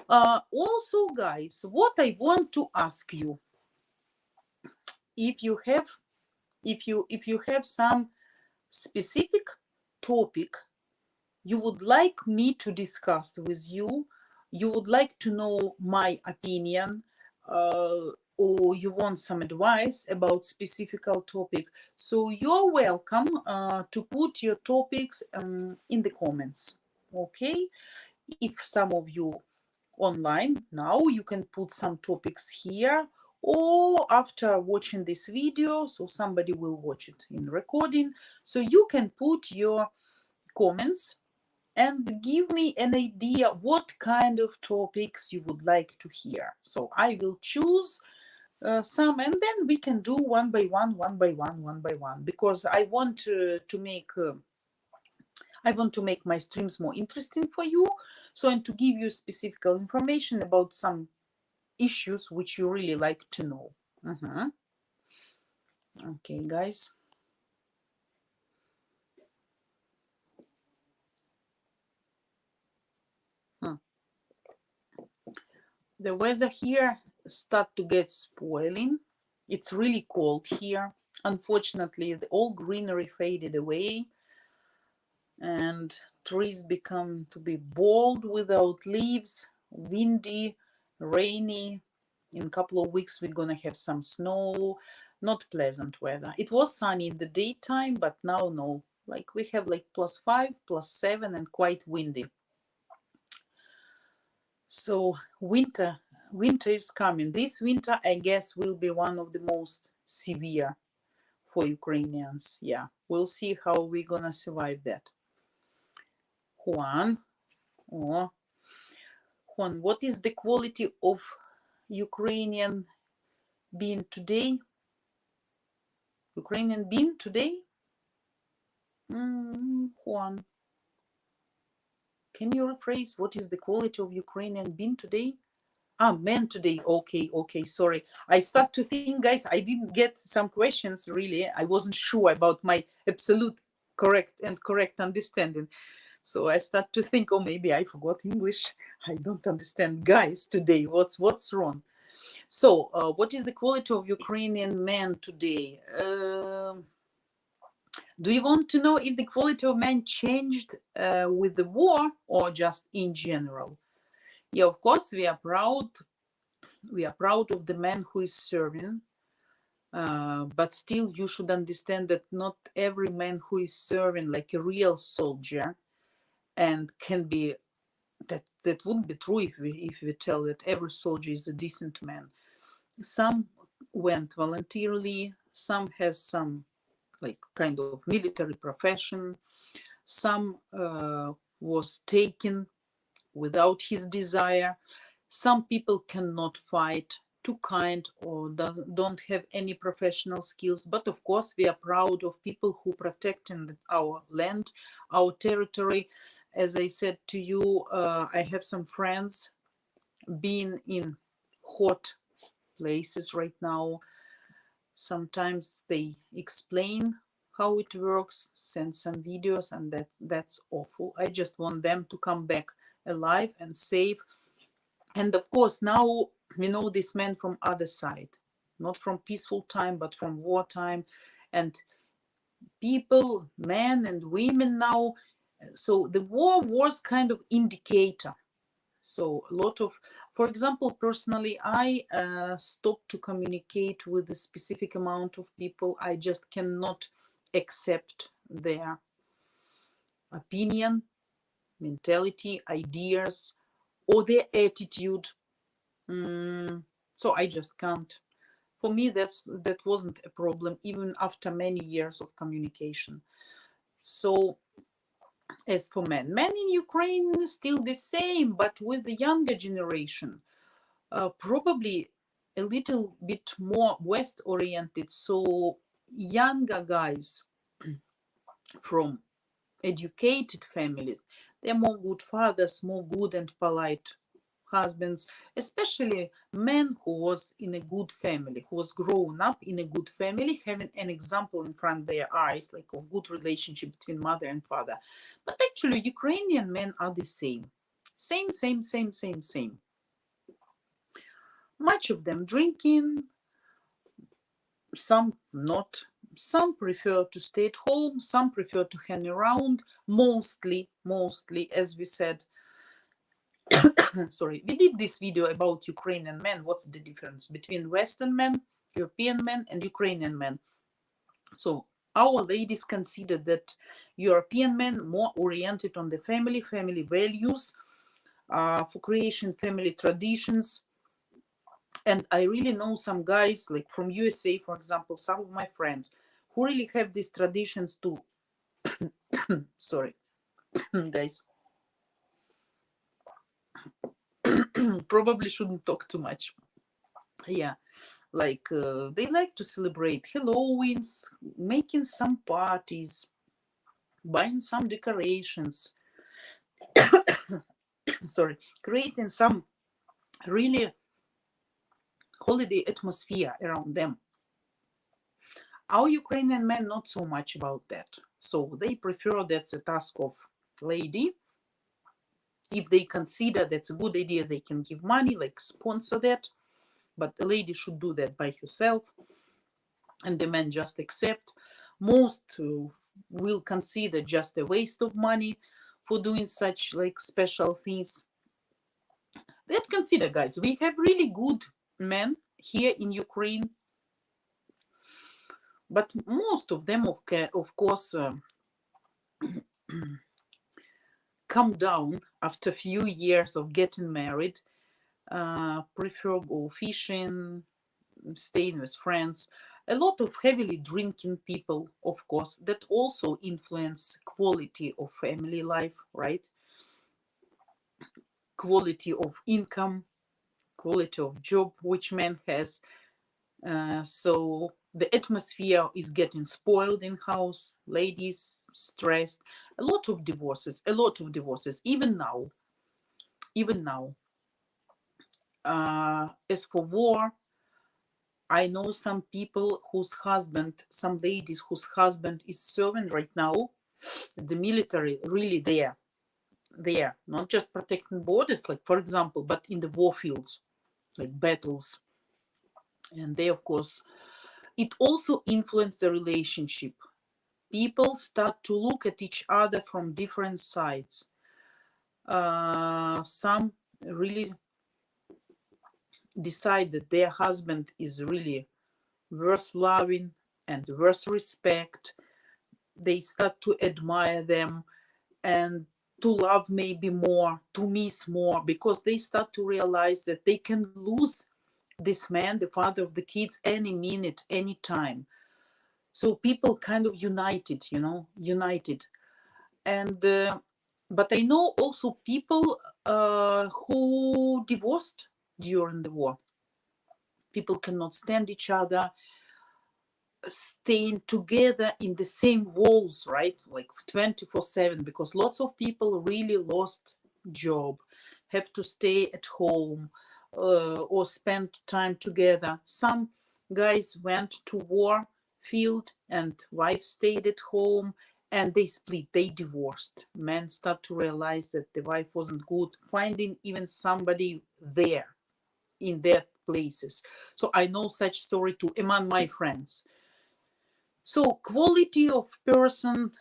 Also, guys, what I want to ask you, if you have some specific topic you would like me to discuss with you, you would like to know my opinion, or you want some advice about specific topic, so you're welcome to put your topics in the comments. Okay, if some of you online now. You can put some topics here, or after watching this video, so somebody will watch it in recording, so you can put your comments and give me an idea what kind of topics you would like to hear. So I will choose some, and then we can do one by one, because I want to make my streams more interesting for you. So, and to give you specific information about some issues which you really like to know. Okay, guys. The weather here start to get spoiling. It's really cold here. Unfortunately, all greenery faded away and trees become to be bald without leaves, windy, rainy. In a couple of weeks we're gonna have some snow. Not pleasant weather. It was sunny in the daytime, but now no. Like we have like +5, +7, and quite windy. So winter is coming. This winter, I guess, will be one of the most severe for Ukrainians. Yeah, we'll see how we're gonna survive that. Juan, what is the quality of Ukrainian bean today? Ukrainian bean today? Juan, can you rephrase? What is the quality of Ukrainian bean today? Men today. Okay, sorry. I start to think, guys, I didn't get some questions really. I wasn't sure about my absolute correct understanding. So I start to think, oh, maybe I forgot English. I don't understand, guys, today. What's wrong? So what is the quality of Ukrainian men today? Do you want to know if the quality of men changed with the war or just in general? Yeah, of course, we are proud. We are proud of the man who is serving. But still, you should understand that not every man who is serving like a real soldier, and can be that wouldn't be true if we tell that every soldier is a decent man. Some went voluntarily. Some has some like kind of military profession. Some was taken without his desire. Some people cannot fight, too kind, or don't have any professional skills. But of course, we are proud of people who protecting our land, our territory. As I said to you, I have some friends being in hot places right now. Sometimes they explain how it works, send some videos, and that's awful. I just want them to come back alive and safe. And of course, now we know this man from other side, not from peaceful time, but from wartime. And people, men and women now, so the war was kind of indicator. So a lot of, for example, personally, I stopped to communicate with a specific amount of people. I just cannot accept their opinion, mentality, ideas, or their attitude. So I just can't. For me, that wasn't a problem, even after many years of communication. So as for men in Ukraine, still the same, but with the younger generation, probably a little bit more West oriented. So younger guys from educated families, they're more good fathers, more good and polite husbands, especially men who was in a good family, who was grown up in a good family, having an example in front of their eyes, like a good relationship between mother and father. But actually, Ukrainian men are the same. Same. Much of them drinking, some not. Some prefer to stay at home, some prefer to hang around, mostly, as we said. Sorry, we did this video about Ukrainian men. What's the difference between Western men, European men, and Ukrainian men? So our ladies consider that European men more oriented on the family values, for creation family traditions. And I really know some guys like from USA, for example, some of my friends who really have these traditions to sorry guys, probably shouldn't talk too much. Yeah, like they like to celebrate Halloweens, making some parties, buying some decorations, sorry, creating some really holiday atmosphere around them. Our Ukrainian men not so much about that, so they prefer that's a task of lady. If they consider that's a good idea, they can give money, like sponsor that, but the lady should do that by herself, and the men just accept. Most will consider just a waste of money for doing such like special things. That consider, guys, we have really good men here in Ukraine, but most of them, of course, come down after a few years of getting married, prefer go fishing, staying with friends. A lot of heavily drinking people, of course, that also influence quality of family life, right? Quality of income, quality of job which man has. So the atmosphere is getting spoiled in house, ladies stressed, a lot of divorces, even now. As for war, I know some people some ladies whose husband is serving right now, the military, really there, not just protecting borders, like for example, but in the war fields, like battles. And they, of course, it also influenced the relationship. People start to look at each other from different sides. Some really decide that their husband is really worth loving and worth respect. They start to admire them and to love maybe more, to miss more, because they start to realize that they can lose this man, the father of the kids, any minute, any time. So people kind of united. And but I know also people who divorced during the war. People cannot stand each other, staying together in the same walls, right? Like 24/7, because lots of people really lost job, have to stay at home or spend time together. Some guys went to war field and wife stayed at home, and they split, they divorced. Men start to realize that the wife wasn't good, finding even somebody there in their places. So I know such story too among my friends. So quality of person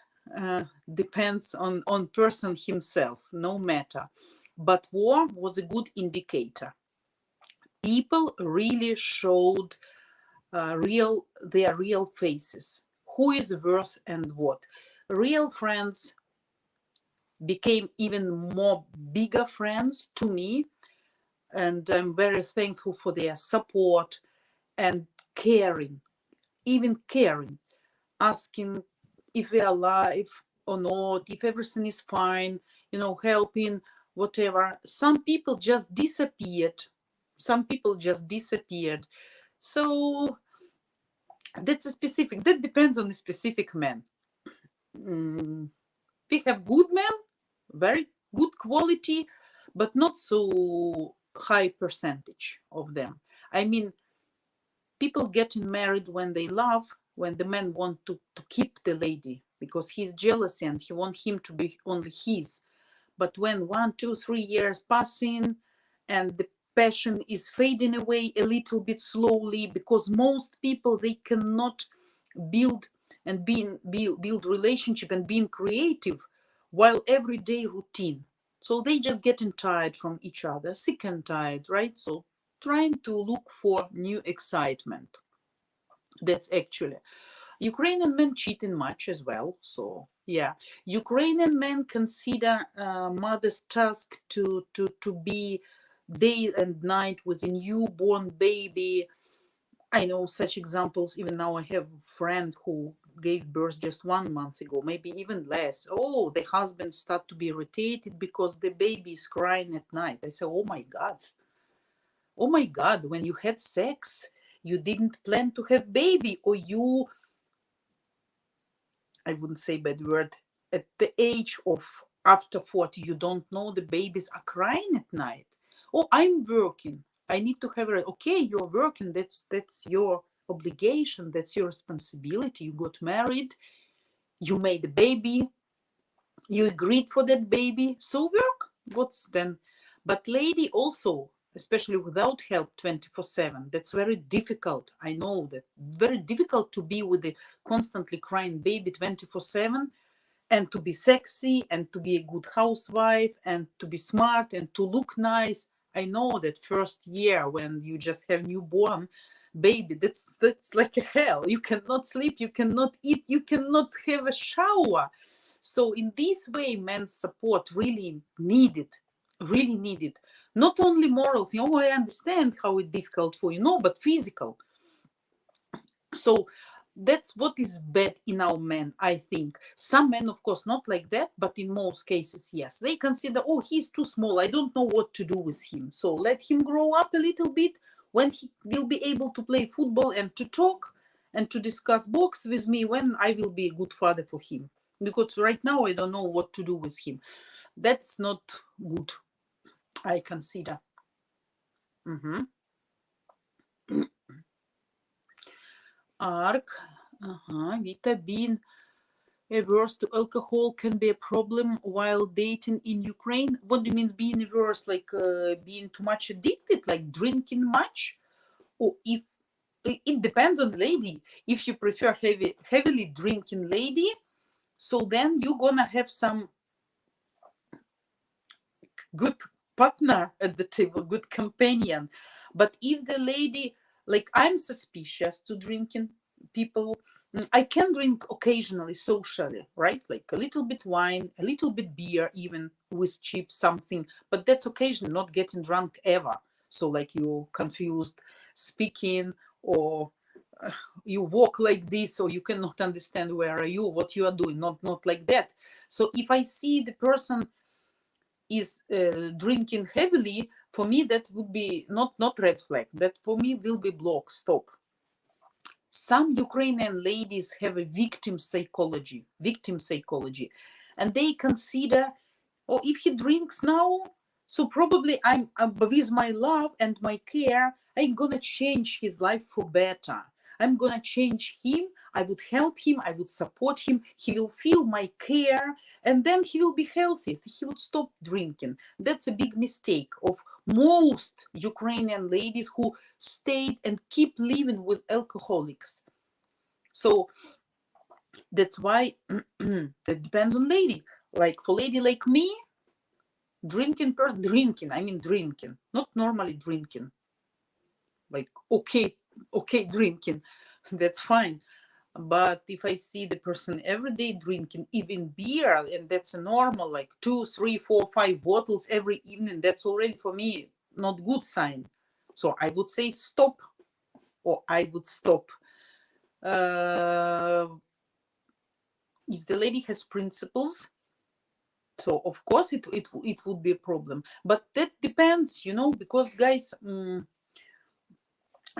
depends on person himself, no matter. But war was a good indicator. People really showed their real faces. Who is worth and what? Real friends became even more bigger friends to me, and I'm very thankful for their support and caring, even caring, asking if we're alive or not, if everything is fine, helping, whatever. Some people just disappeared. So that depends on the specific man. We have good men, very good quality, but not so high percentage of them. I mean, people getting married when they love, when the man want to keep the lady because he's jealous and he want him to be only his. But when 1, 2, 3 years passing and the passion is fading away a little bit slowly, because most people, they cannot build relationship and being creative while everyday routine. So they just getting tired from each other, sick and tired, right? So trying to look for new excitement. That's actually Ukrainian men cheating much as well. So Yeah, Ukrainian men consider mother's task to be day and night with a newborn baby. I know such examples. Even now, I have a friend who gave birth just 1 month ago, maybe even less. Oh, the husband start to be irritated because the baby is crying at night. I say, oh my God, when you had sex, you didn't plan to have baby, or you, I wouldn't say bad word, at the age of after 40, you don't know the babies are crying at night. Oh, I'm working. I need to have a, okay, you're working. That's your obligation. That's your responsibility. You got married. You made a baby. You agreed for that baby. So work. What's then? But lady also, especially without help 24/7, that's very difficult. I know that very difficult to be with a constantly crying baby 24/7, and to be sexy and to be a good housewife and to be smart and to look nice. I know that first year when you just have newborn baby, that's like a hell. You cannot sleep, you cannot eat, you cannot have a shower. So in this way, men's support really needed. Not only morals, I understand how it's difficult for but physical. So that's what is bad in our men, I think. Some men, of course, not like that, but in most cases, yes. They consider, oh, he's too small. I don't know what to do with him. So let him grow up a little bit. When he will be able to play football and to talk and to discuss books with me, when I will be a good father for him. Because right now I don't know what to do with him. That's not good, I consider. Arc, Vita, being averse to alcohol can be a problem while dating in Ukraine. What do you mean being averse? Like being too much addicted, like drinking much? Or if it depends on the lady. If you prefer heavily drinking lady, so then you're gonna have some good partner at the table, good companion. But if the lady, like I'm suspicious to drinking people, I can drink occasionally socially, right? Like a little bit wine, a little bit beer, even with chips, something, but that's occasionally, not getting drunk ever. So like you confused speaking, or you walk like this, or you cannot understand where are you, what you are doing, not like that. So if I see the person is drinking heavily, for me that would be not red flag. That for me will be block, stop. Some Ukrainian ladies have a victim psychology, and they consider, oh, if he drinks now, so probably I'm with my love and my care, I'm gonna change his life for better. I'm gonna change him. I would help him. I would support him. He will feel my care, and then he will be healthy. He would stop drinking. That's a big mistake of most Ukrainian ladies who stayed and keep living with alcoholics. So that's why that depends on lady. Like for lady like me, drinking, not normally drinking, like okay drinking, that's fine. But if I see the person every day drinking even beer, and that's a normal, like 2, 3, 4, 5 bottles every evening, that's already for me not good sign. So I would say stop, or I would stop. If the lady has principles, so of course it would be a problem. But that depends, because guys,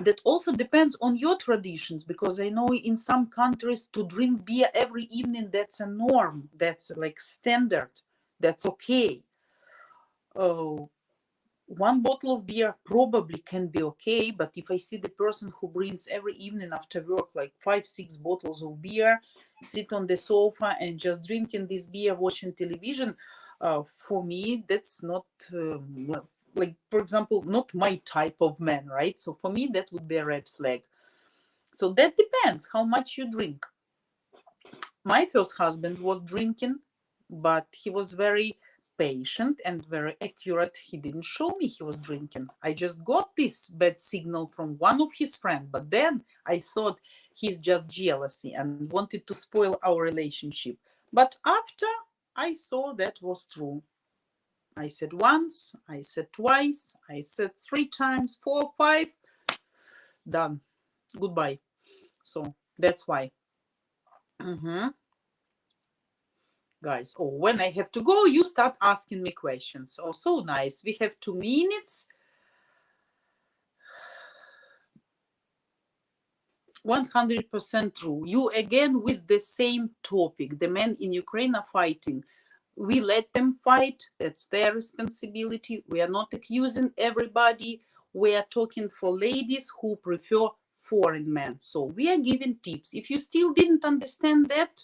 that also depends on your traditions, because I know in some countries to drink beer every evening, that's a norm, that's like standard, that's okay. One bottle of beer probably can be okay, but if I see the person who brings every evening after work like 5, 6 bottles of beer, sit on the sofa and just drinking this beer, watching television, for me that's not like, for example, not my type of man, right? So for me that would be a red flag. So that depends how much you drink. My first husband was drinking, but he was very patient and very accurate. He didn't show me he was drinking. I just got this bad signal from one of his friends, but then I thought he's just jealousy and wanted to spoil our relationship. But after I saw that was true. I said once, I said twice, I said 3 times, 4, 5, done. Goodbye. So that's why. Guys, oh, when I have to go, you start asking me questions. Oh, so nice. We have 2 minutes. 100% true. You again with the same topic. The men in Ukraine are fighting. We let them fight. That's their responsibility. We are not accusing everybody. We are talking for ladies who prefer foreign men. So we are giving tips. If you still didn't understand that,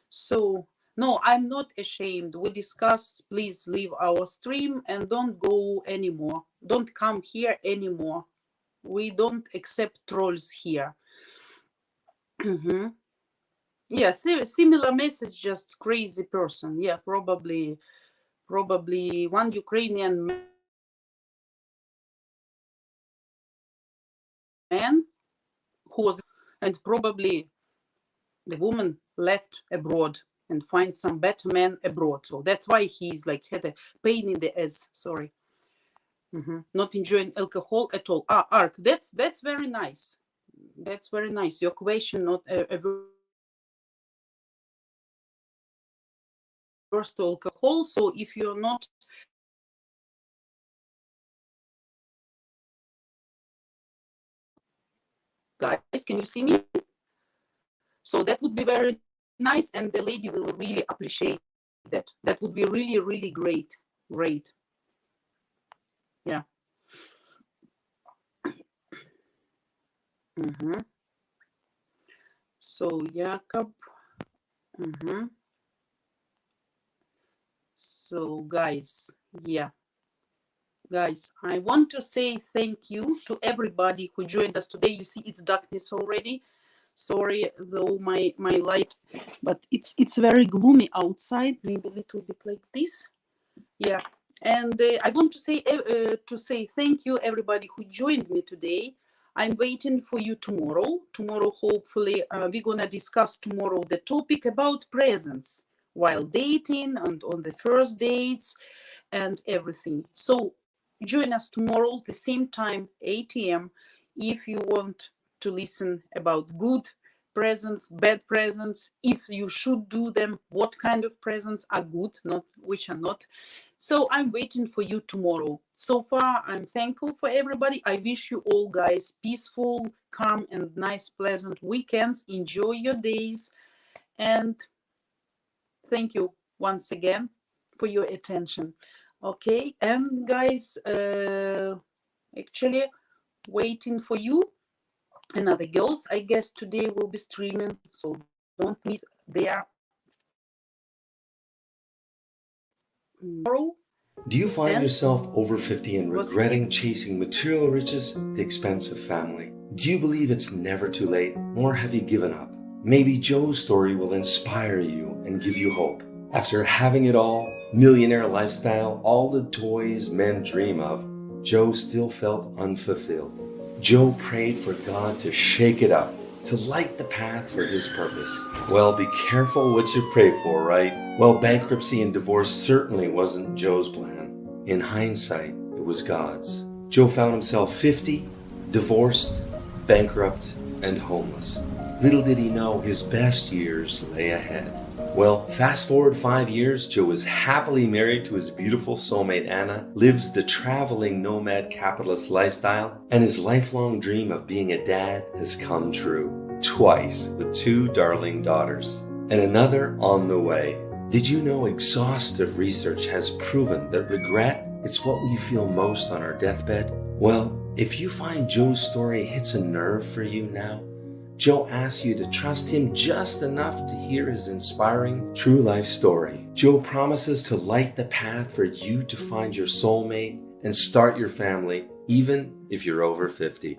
so no, I'm not ashamed. We discuss, please leave our stream and don't go anymore. Don't come here anymore. We don't accept trolls here. Yeah, similar message, just crazy person. Yeah, probably one Ukrainian man who was, and probably the woman left abroad and find some better man abroad. So that's why he's like had a pain in the ass. Sorry. Not enjoying alcohol at all. Ark, that's very nice. That's very nice. Your question, not averse to alcohol. So if you're not guys, can you see me? So that would be very nice, and the lady will really appreciate that. That would be really, really great. Yeah. So Jakob. So guys, yeah. Guys, I want to say thank you to everybody who joined us today. You see, it's darkness already. Sorry, though my light, but it's very gloomy outside. Maybe a little bit like this. Yeah, and I want to say thank you everybody who joined me today. I'm waiting for you tomorrow. Tomorrow, hopefully, we're gonna discuss tomorrow the topic about presents while dating and on the first dates and everything. So join us tomorrow the same time, 8 a.m. if you want to listen about good presents, bad presents, if you should do them, what kind of presents are good, not which are not. So I'm waiting for you tomorrow. So far, I'm thankful for everybody. I wish you all guys peaceful, calm, and nice, pleasant weekends. Enjoy your days. And thank you once again for your attention. Okay, and guys, actually waiting for you. Another girls, I guess today will be streaming, so don't miss their tomorrow. Do you find yourself over 50 and regretting chasing material riches at the expense of family? Do you believe it's never too late, or have you given up? Maybe Joe's story will inspire you and give you hope. After having it all, millionaire lifestyle, all the toys men dream of, Joe still felt unfulfilled. Joe prayed for God to shake it up, to light the path for his purpose. Well, be careful what you pray for, right? Well, bankruptcy and divorce certainly wasn't Joe's plan. In hindsight, it was God's. Joe found himself 50, divorced, bankrupt, and homeless. Little did he know his best years lay ahead. Well, fast forward 5 years, Joe is happily married to his beautiful soulmate Anna, lives the traveling nomad capitalist lifestyle, and his lifelong dream of being a dad has come true. Twice, with 2 darling daughters, and another on the way. Did you know exhaustive research has proven that regret is what we feel most on our deathbed? Well, if you find Joe's story hits a nerve for you now, Joe asks you to trust him just enough to hear his inspiring true life story. Joe promises to light the path for you to find your soulmate and start your family, even if you're over 50.